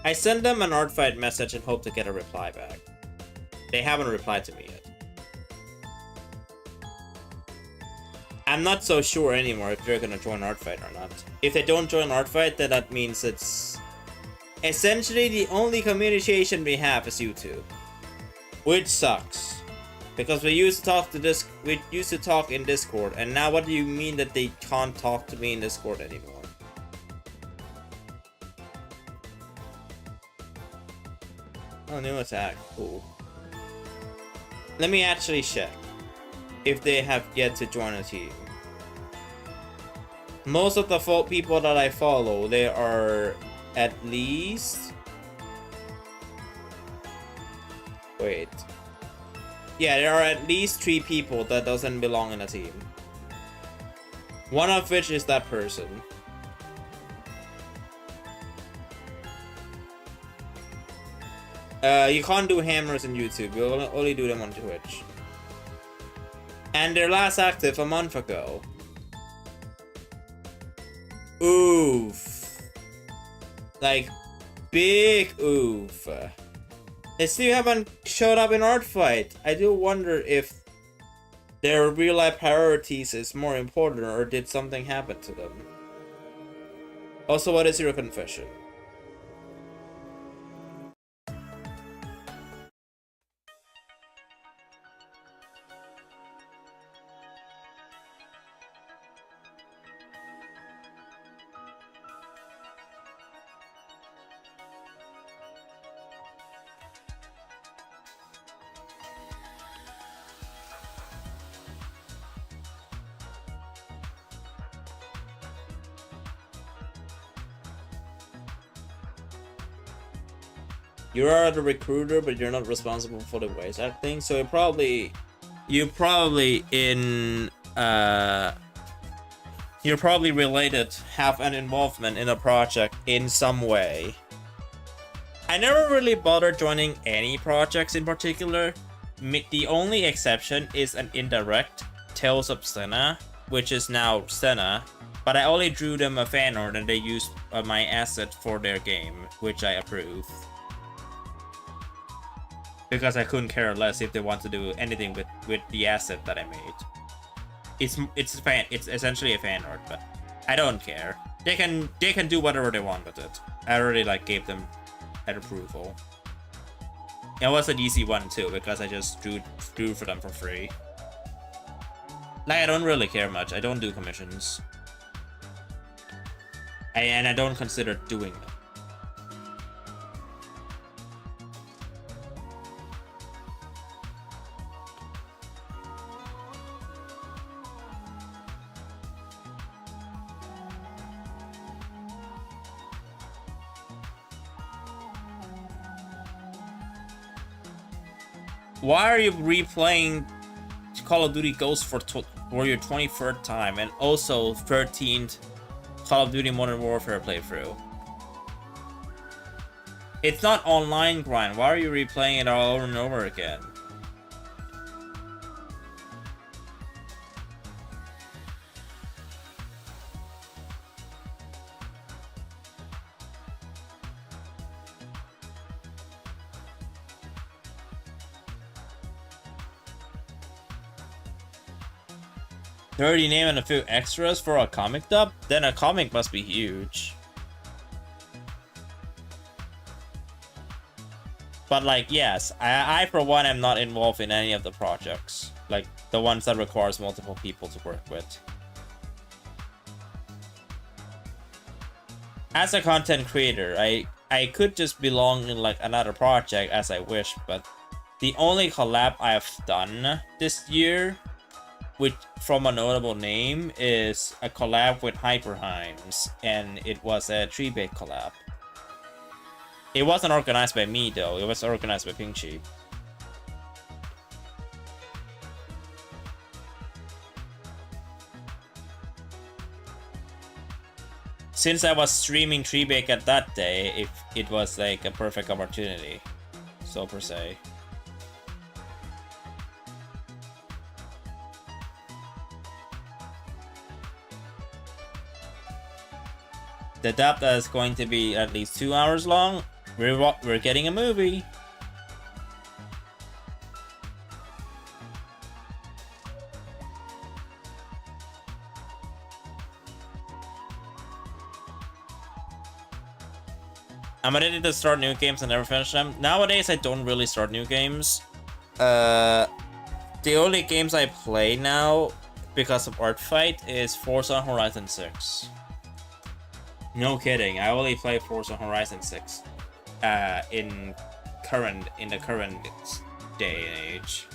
I sent them an Artfight message and hope to get a reply back. They haven't replied to me yet. I'm not so sure anymore if they're gonna join Artfight or not. If they don't join Artfight, then that means it's essentially the only communication we have is YouTube, which sucks because we used to talk in Discord, and now what do you mean that they can't talk to me in Discord anymore? Oh, new attack. Cool. Let me actually check if they have yet to join a team. Most of the people that I follow, they are at least... Wait. Yeah, there are at least 3 people that doesn't belong in a team. One of which is that person. You can't do hammers on YouTube. You only do them on Twitch. And they're last active a month ago. Oof. Like, big oof. They still haven't showed up in Artfight. I do wonder if their real life priorities is more important, or did something happen to them. Also, what is your confession? You are the recruiter, but you're not responsible for the voice acting. So you're probably related, have an involvement in a project in some way. I never really bothered joining any projects in particular. The only exception is an indirect Tales of Senna, which is now Senna. But I only drew them a fan art and they used my asset for their game, which I approve. Because I couldn't care less if they want to do anything with the asset that I made. It's essentially a fan art, but I don't care. They can do whatever they want with it. I already gave them an approval. It was an easy one too, because I just drew for them for free. I don't really care much. I don't do commissions. And I don't consider doing them. Why are you replaying Call of Duty Ghosts for your 23rd time and also 13th Call of Duty Modern Warfare playthrough? It's not online grind. Why are you replaying it all over and over again? You already named a few extras for a comic dub? Then a comic must be huge. But yes, I for one am not involved in any of the projects. The ones that requires multiple people to work with. As a content creator, I could just belong in another project as I wish, but the only collab I have done this year from a notable name is a collab with Hyperheims, and it was a tree-bait collab. It wasn't organized by me though, it was organized by Pink Sheep. Since I was streaming tree-bait at that day, it was a perfect opportunity, so per se. The dub that is going to be at least 2 hours long. We're getting a movie. I'm addicted to start new games and never finish them. Nowadays, I don't really start new games. The only games I play now because of Artfight is Forza Horizon 6. No kidding, I only play Forza Horizon 6 in the current day and age.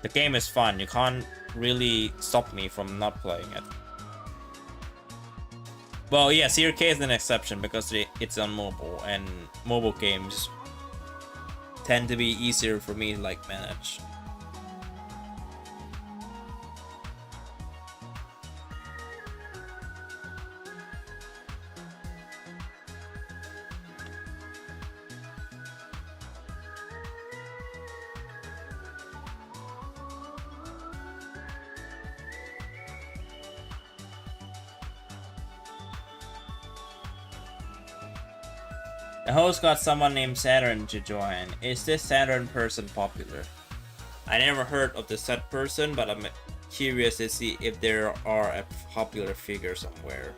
The game is fun. You can't really stop me from not playing it. Well, yeah, CRK is an exception because it's on mobile, and mobile games tend to be easier for me to like manage. The host got someone named Saturn to join. Is this Saturn person popular? I never heard of the said person, but I'm curious to see if there are a popular figure somewhere.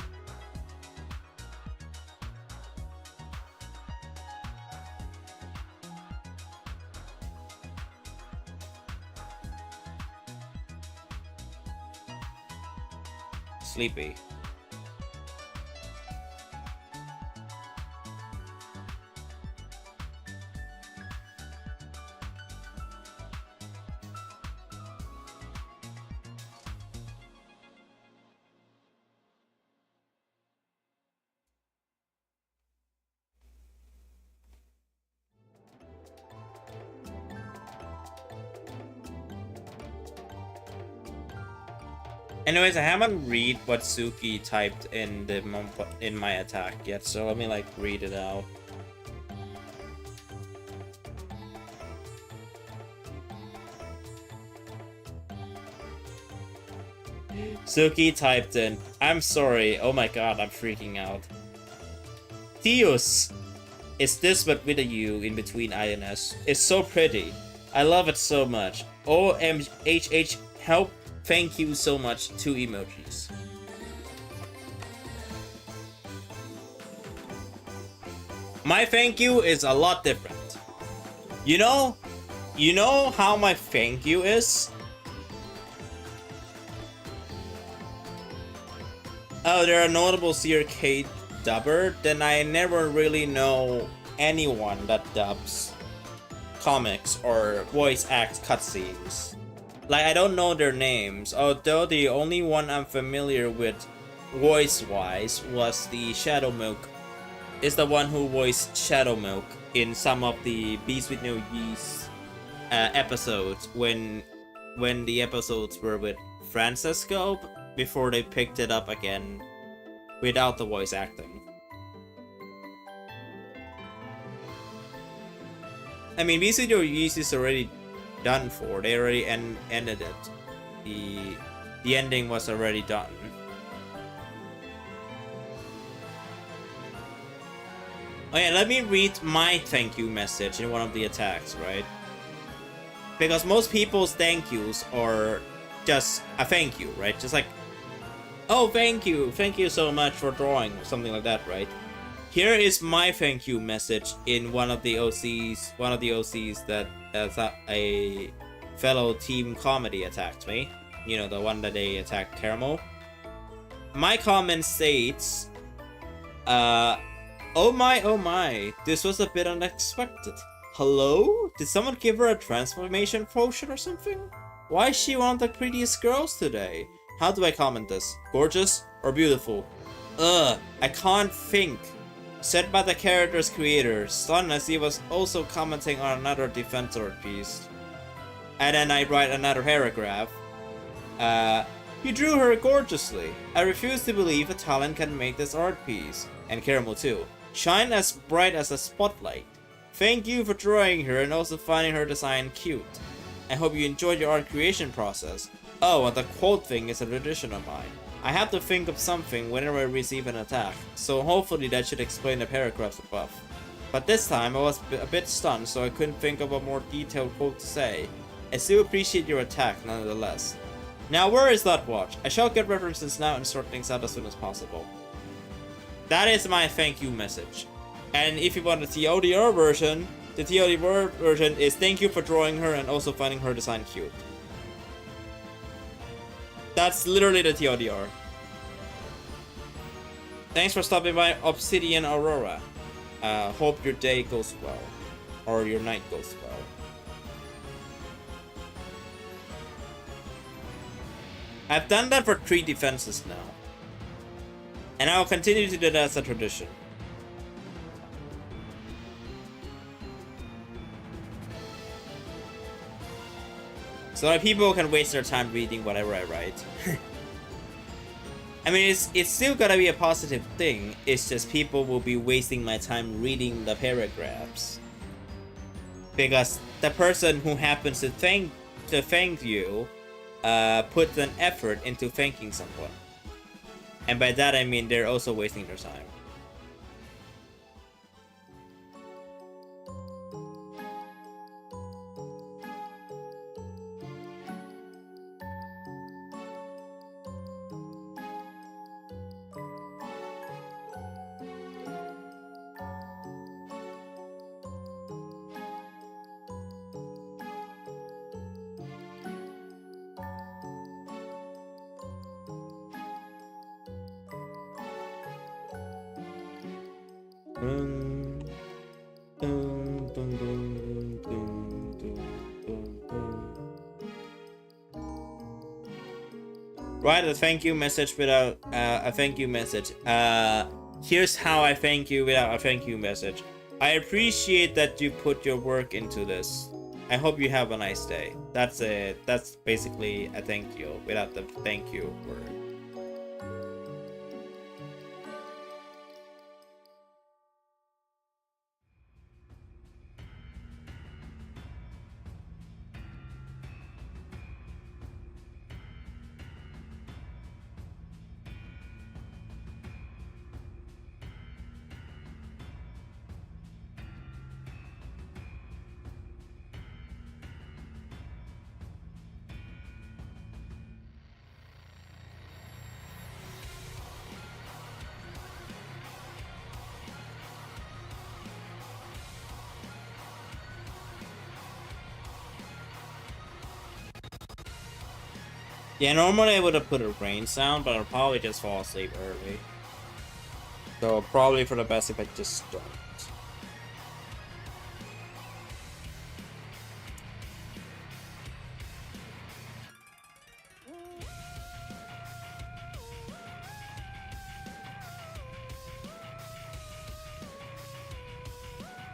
Sleepy. Anyways, I haven't read what Suki typed in my attack yet, so let me like read it out. Suki typed in, I'm sorry, oh my god, I'm freaking out. Theus, is this but with a U in between I and S? It's so pretty. I love it so much. OMHH, help. Thank you so much. 2 emojis. My thank you is a lot different. You know how my thank you is? Oh, there are notable CRK dubber, then I never really know anyone that dubs comics or voice acts cutscenes. Like, I don't know their names, although the only one I'm familiar with voice-wise was the Shadow Milk. Is the one who voiced Shadow Milk in some of the Beast with No Yeast episodes when the episodes were with Francesco before they picked it up again without the voice acting. I mean, Beast with No Yeast is already done for. They already ended it. The ending was already done. Oh yeah, let me read my thank you message in one of the attacks, right? Because most people's thank yous are just a thank you, right? Just like, oh, thank you so much for drawing, or something like that, right? Here is my thank you message in one of the OCs that a fellow Team Comedy attacked me. You know, the one that they attacked Caramel. My comment states, oh my, this was a bit unexpected. Hello? Did someone give her a transformation potion or something? Why is she one of the prettiest girls today? How do I comment this? Gorgeous or beautiful? I can't think. Said by the character's creator, stunned as he was also commenting on another defense art piece. And then I write another paragraph. You drew her gorgeously. I refuse to believe a talent can make this art piece. And Caramel too. Shine as bright as a spotlight. Thank you for drawing her and also finding her design cute. I hope you enjoyed your art creation process. Oh, and the quote thing is a tradition of mine. I have to think of something whenever I receive an attack, so hopefully that should explain the paragraphs above. But this time I was a bit stunned, so I couldn't think of a more detailed quote to say. I still appreciate your attack nonetheless. Now where is that watch? I shall get references now and sort things out as soon as possible. That is my thank you message. And if you want the TLDR version, the TLDR version is thank you for drawing her and also finding her design cute. That's literally the TLDR. Thanks for stopping by Obsidian Aurora. Hope your day goes well. or your night goes well. I've done that for 3 defenses now. And I'll continue to do that as a tradition. So that people can waste their time reading whatever I write. I mean, it's still gonna be a positive thing. It's just people will be wasting my time reading the paragraphs. Because the person who happens to thank you puts an effort into thanking someone. And by that I mean they're also wasting their time. Write a thank you message without a thank you message. Here's how I thank you without a thank you message. I appreciate that you put your work into this. I hope you have a nice day. That's it. That's basically a thank you without the thank you word. Yeah, normally I would have put a rain sound, but I'll probably just fall asleep early. So probably for the best if I just don't.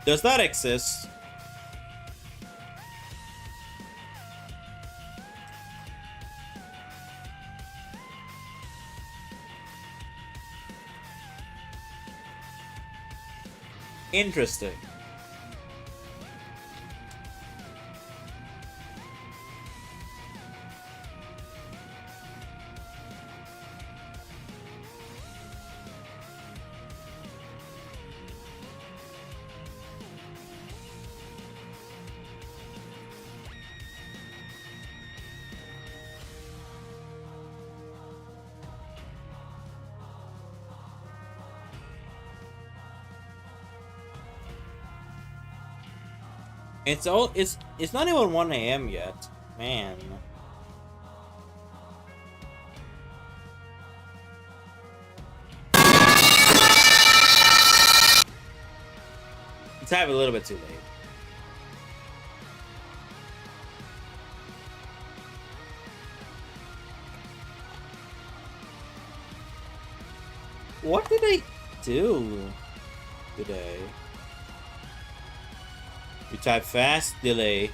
Does that exist? Interesting. It's not even 1 AM yet. Man. It's a little bit too late. What did I do today? We type fast, delay.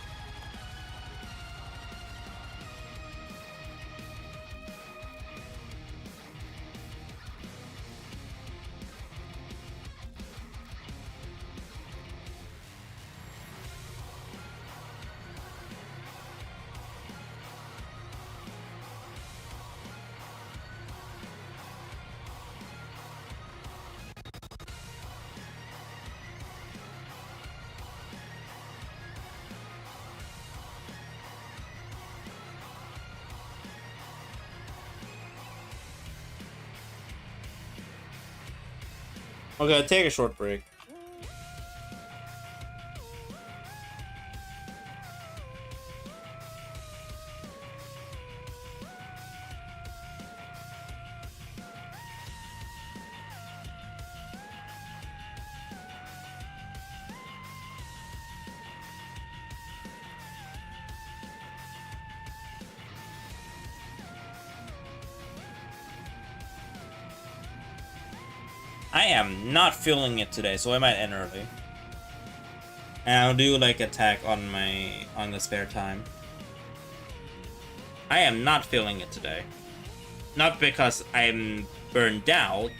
Okay, take a short break. I am not feeling it today, so I might end early. And I'll do like attack on the spare time. I am not feeling it today. Not because I'm burned out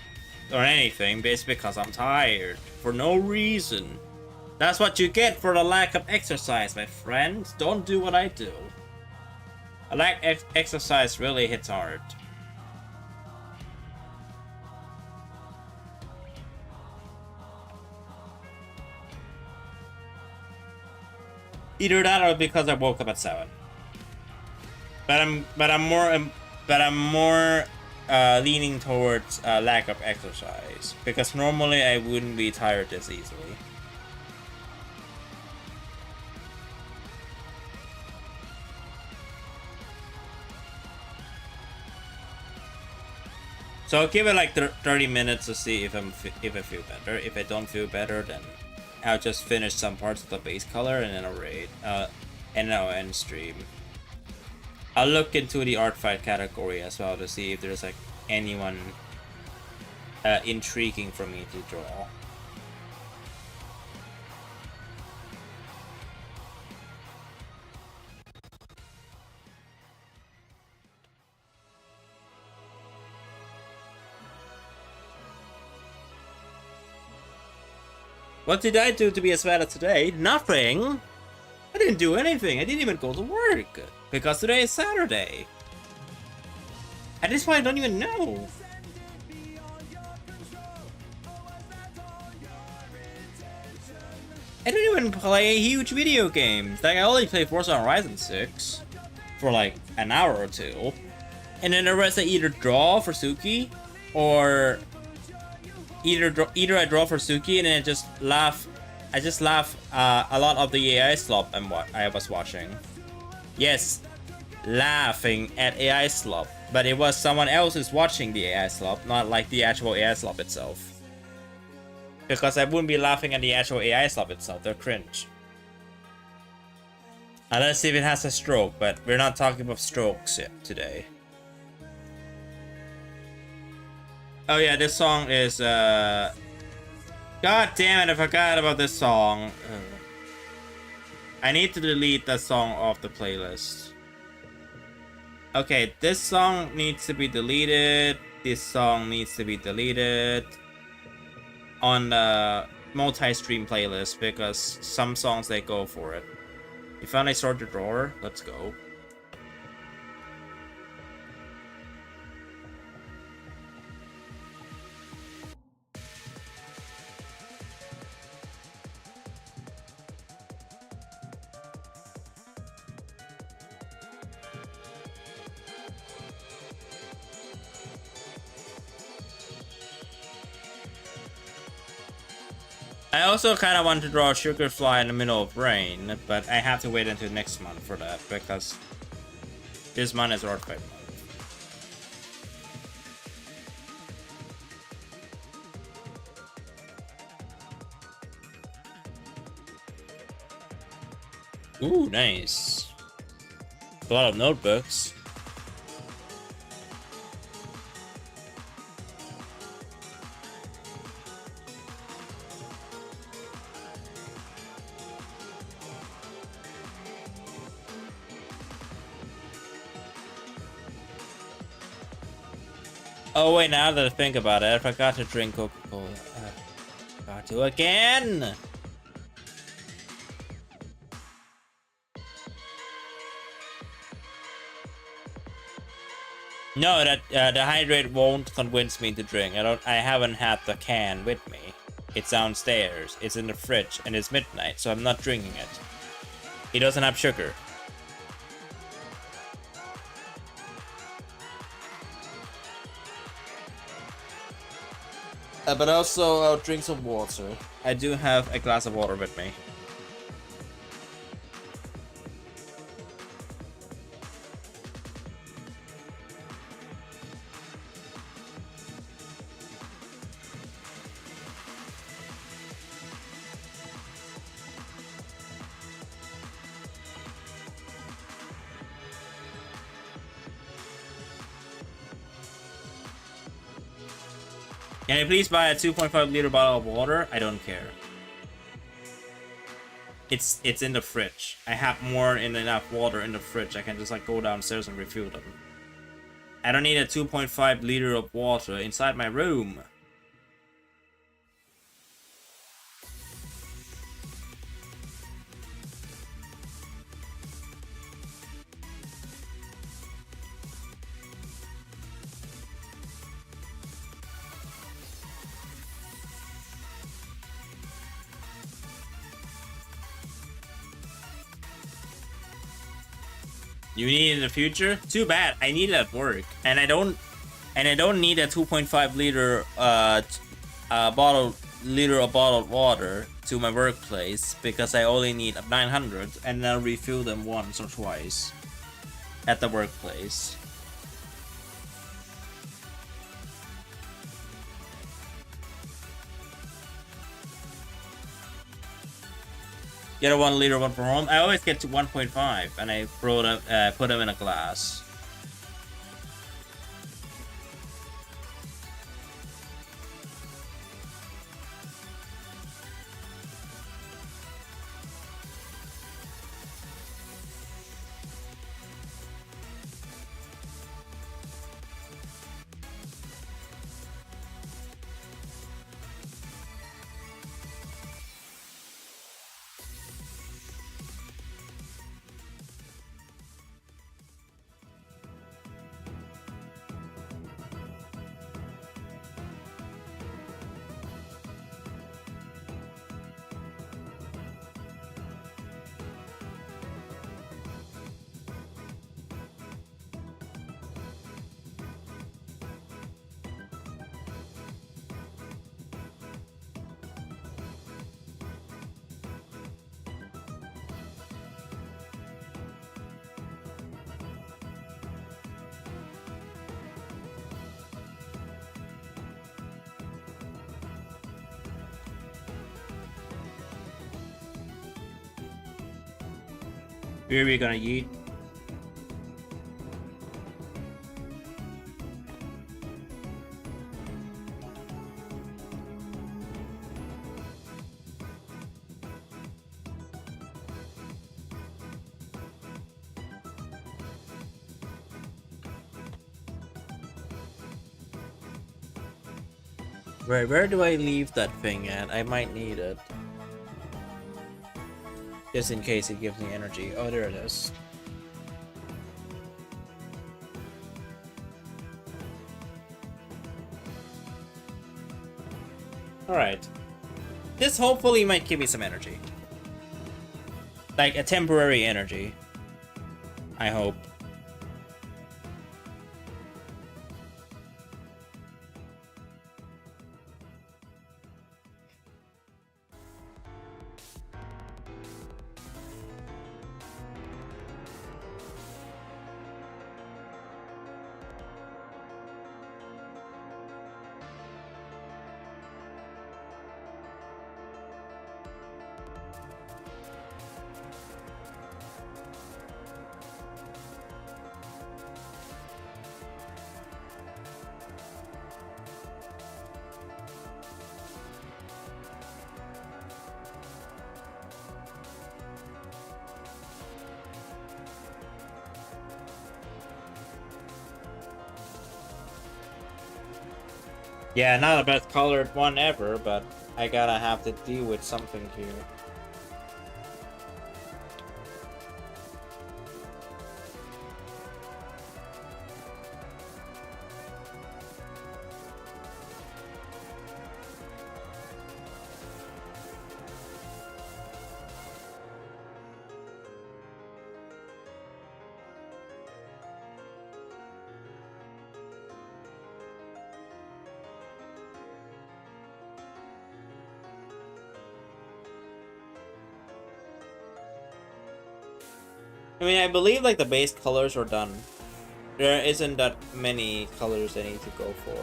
or anything, but it's because I'm tired. For no reason. That's what you get for the lack of exercise, my friends. Don't do what I do. A lack of exercise really hits hard. Either that or because I woke up at 7. But I'm more leaning towards lack of exercise, because normally I wouldn't be tired this easily. So I'll give it like 30 minutes to see if I feel better. If I don't feel better, then I'll just finish some parts of the base color and then I'll raid. And I'll end stream. I'll look into the Artfight category as well to see if there's like anyone intriguing for me to draw. What did I do to be as bad as today? Nothing! I didn't do anything. I didn't even go to work. Because today is Saturday. At this point, I don't even know. I don't even play huge video games. Like, I only play Forza Horizon 6 for like an hour or two. And then the rest I either draw for Suki, or either I draw for Suki and then I just laugh. I just laugh a lot of the AI slop I was watching. Yes, laughing at AI slop, but it was someone else who's watching the AI slop, not like the actual AI slop itself. Because I wouldn't be laughing at the actual AI slop itself, they're cringe. Let's see if it has a stroke, but we're not talking about strokes yet today. Oh yeah, this song is God damn it, I forgot about this song. I need to delete that song off the playlist. Okay, this song needs to be deleted. This song needs to be deleted on the multi-stream playlist, because some songs they go for it. You found a sorted drawer? Let's go. I also kind of want to draw a sugar fly in the middle of rain, but I have to wait until next month for that, because this month is Artfight month. Ooh, nice. A lot of notebooks. Oh wait, now that I think about it, I forgot to drink Coca-Cola. Forgot to again! No, that the hydrate won't convince me to drink. I haven't had the can with me. It's downstairs, it's in the fridge, and it's midnight, so I'm not drinking it. It doesn't have sugar. But also, I'll drink some water. I do have a glass of water with me. Can you please buy a 2.5 liter bottle of water? I don't care. It's in the fridge. I have more than enough water in the fridge. I can just like go downstairs and refill them. I don't need a 2.5 liter of water inside my room. You need it in the future? Too bad. I need it at work, and I don't need a 2.5 liter of bottled water to my workplace because I only need 900, and I'll refill them once or twice at the workplace. Get a 1 liter one from home. I always get to 1.5, and I put them in a glass. Where are we gonna eat? Where do I leave that thing at? I might need it. Just in case it gives me energy. Oh, there it is. Alright. This hopefully might give me some energy. Like a temporary energy. I hope. Yeah, not the best colored one ever, but I gotta have to deal with something here. I mean, I believe like the base colors are done. There isn't that many colors I need to go for.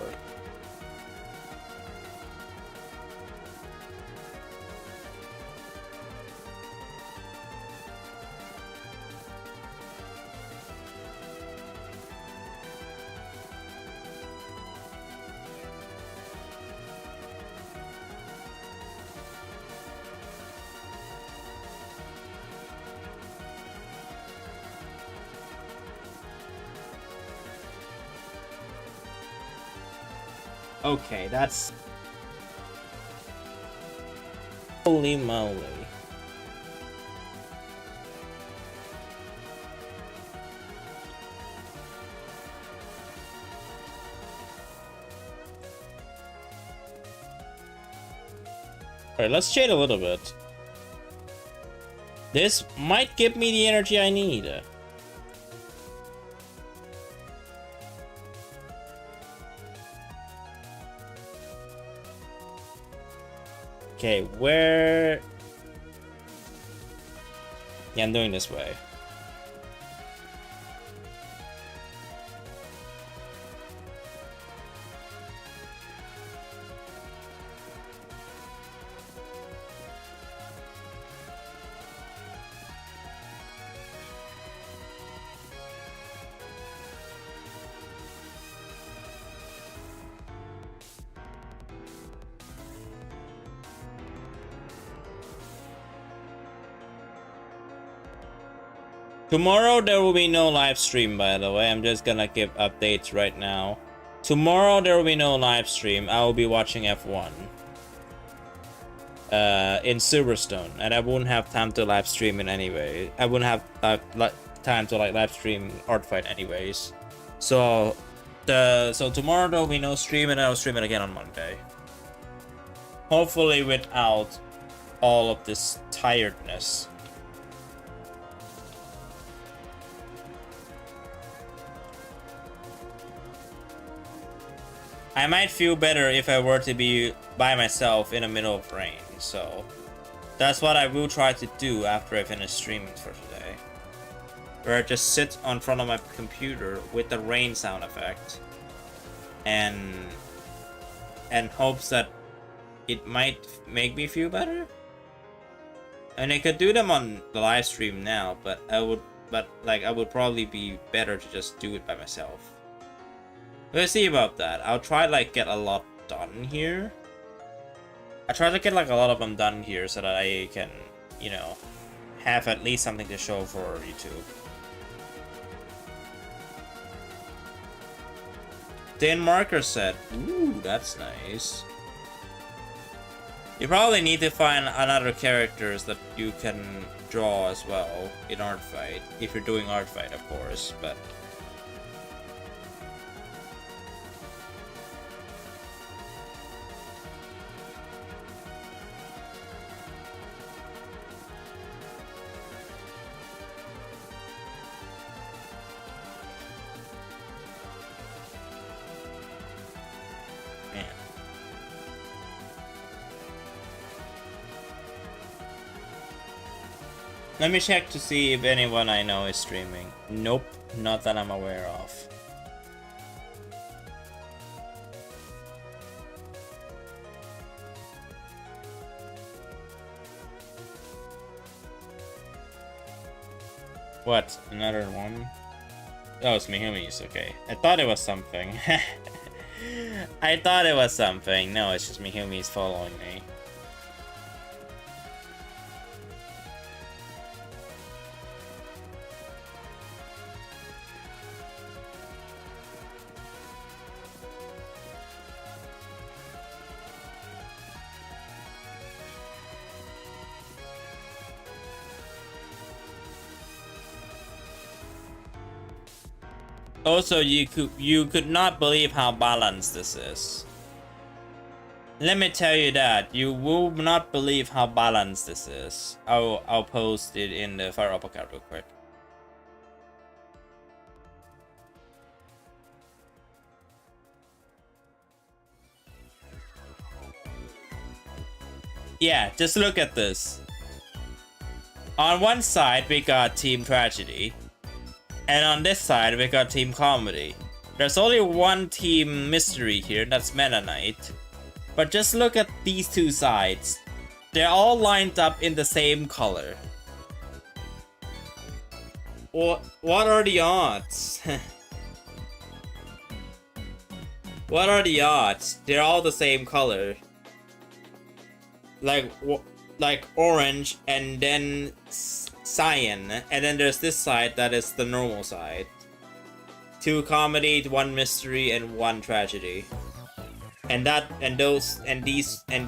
Okay, that's... Holy moly. Alright, let's shade a little bit. This might give me the energy I need. Okay, where... Yeah, I'm doing this way. Tomorrow there will be no live stream, by the way. I'm just gonna give updates right now. Tomorrow there will be no live stream. I will be watching F1 in Silverstone, and I won't have time to live stream in anyway. I wouldn't have time to like live stream Artfight anyways. So tomorrow there will be no stream, and I'll stream it again on Monday. Hopefully without all of this tiredness. I might feel better if I were to be by myself in the middle of rain, so that's what I will try to do after I finish streaming for today. Where I just sit in front of my computer with the rain sound effect and hopes that it might make me feel better. And I could do them on the live stream now, but I would probably be better to just do it by myself. Let's see about that. I'll try like get a lot done here. I try to get like a lot of them done here so that I can, you know, have at least something to show for YouTube. Dan Marker said, ooh, that's nice. You probably need to find another characters that you can draw as well in Artfight. If you're doing Artfight, of course, but... Let me check to see if anyone I know is streaming. Nope, not that I'm aware of. What? Another one? Oh, it's Mihumi's, okay. I thought it was something. I thought it was something. No, it's just Mihumi's following me. Also, you could not believe how balanced this is. Let me tell you that you will not believe how balanced this is. I'll post it in the Fire Up account real quick. Yeah, just look at this. On one side we got Team Tragedy. And on this side, we got Team Comedy. There's only one Team Mystery here, that's Meta Knight. But just look at these two sides. They're all lined up in the same color. What are the odds? What are the odds? They're all the same color. Like orange and then cyan, and then there's this side that is the normal side. 2 comedy, 1 mystery, and 1 tragedy.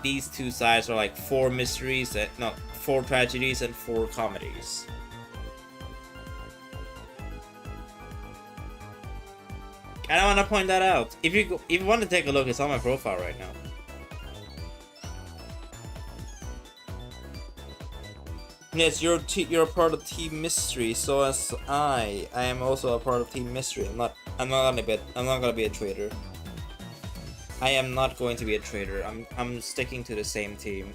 these two sides are like 4 mysteries, no, 4 tragedies and 4 comedies. I don't want to point that out. If you want to take a look, it's on my profile right now. Yes, you're a part of Team Mystery, so as I am also a part of Team Mystery. I'm not gonna be a traitor. I am not going to be a traitor. I'm sticking to the same team.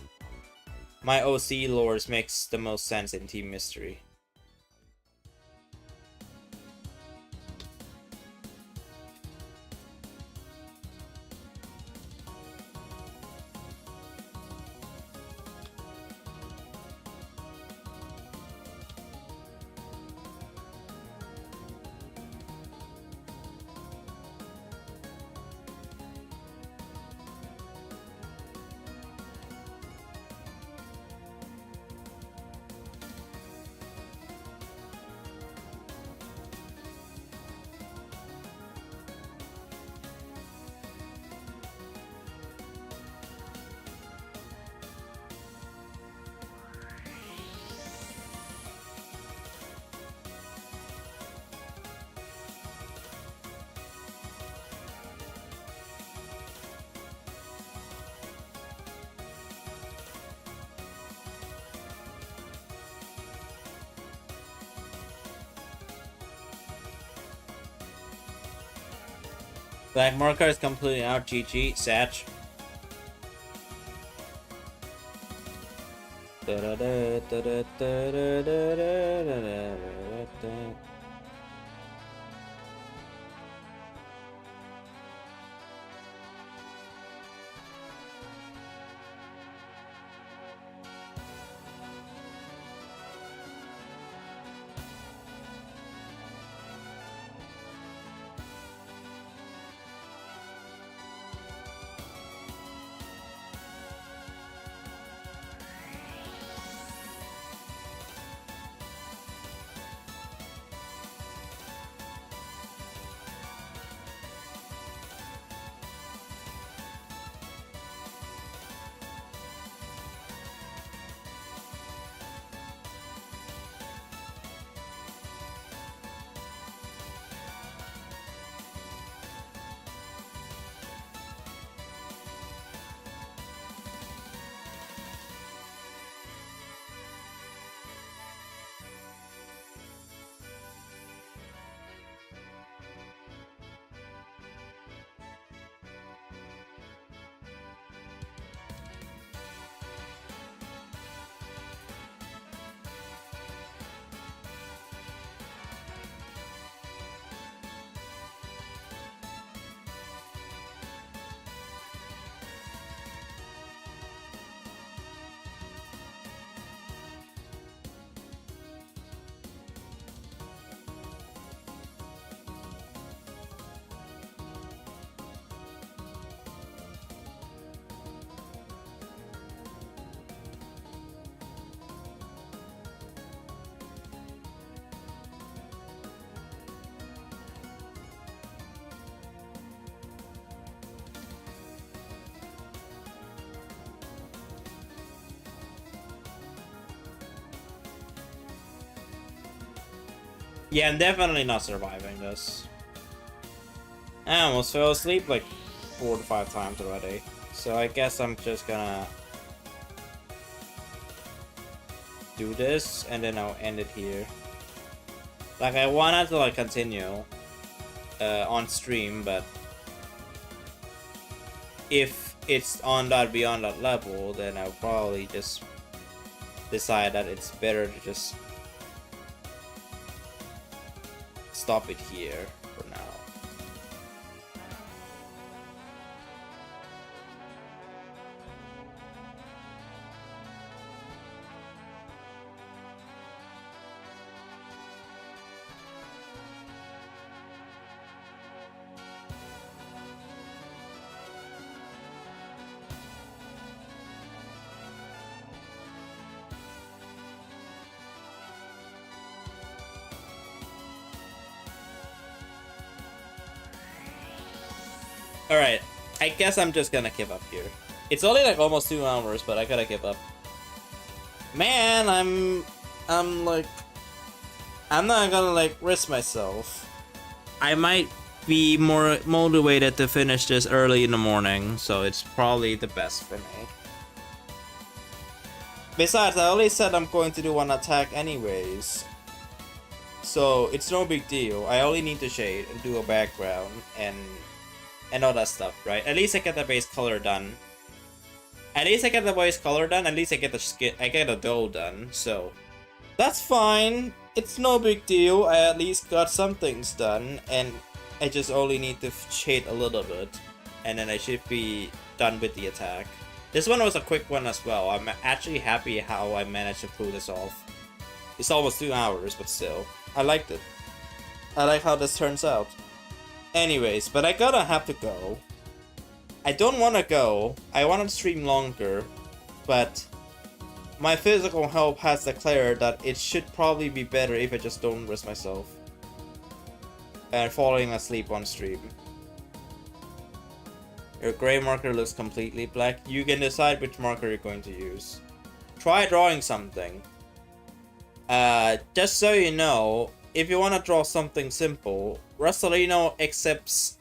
My OC lores makes the most sense in Team Mystery. Black marker is completely out. GG, Satch. Yeah, I'm definitely not surviving this. I almost fell asleep like 4 to 5 times already. So I guess I'm just gonna do this and then I'll end it here. Like, I wanted to like continue on stream, but if it's on that beyond that level, then I'll probably just decide that it's better to just stop it here for now. Alright, I guess I'm just gonna give up here. It's only like almost 2 hours, but I gotta give up. Man, I'm like, I'm not gonna like risk myself. I might be more motivated to finish this early in the morning, so it's probably the best for me. Besides, I already said I'm going to do one attack anyways, so it's no big deal. I only need to shade and do a background and all that stuff, right? At least I get the base color done. At least I get the base color done. At least I get the skin. I get the dough done. So that's fine. It's no big deal. I at least got some things done, and I just only need to shade a little bit, and then I should be done with the attack. This one was a quick one as well. I'm actually happy how I managed to pull this off. It's almost 2 hours, but still, I liked it. I like how this turns out. Anyways, but I gotta have to go. I don't want to go. I want to stream longer, but my physical health has declared that it should probably be better if I just don't risk myself and falling asleep on stream. Your gray marker looks completely black. You can decide which marker you're going to use. Try drawing something. Just so you know, if you want to draw something simple, Rustalino accepts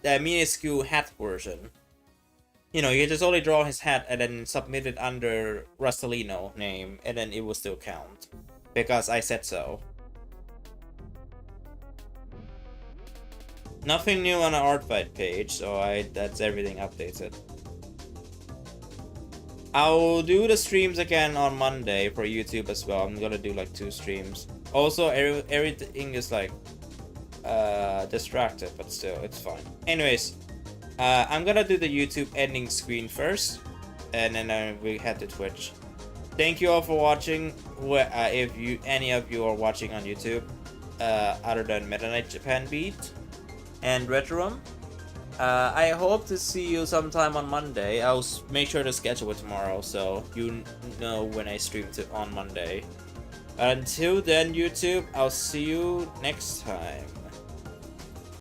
the minuscule hat version. You know, you can just only draw his hat and then submit it under Rustalino name, and then it will still count. Because I said so. Nothing new on the Artfight page, so that's everything updated. I'll do the streams again on Monday for YouTube as well. I'm gonna do like 2 streams. Also, everything is like distracted, but still, it's fine. Anyways, I'm gonna do the YouTube ending screen first, and then we head to Twitch. Thank you all for watching. If any of you are watching on YouTube, other than Meta Knight Japan Beat and Retrorum, I hope to see you sometime on Monday. I'll make sure to schedule it tomorrow, so you know when I stream on Monday. Until then, YouTube, I'll see you next time.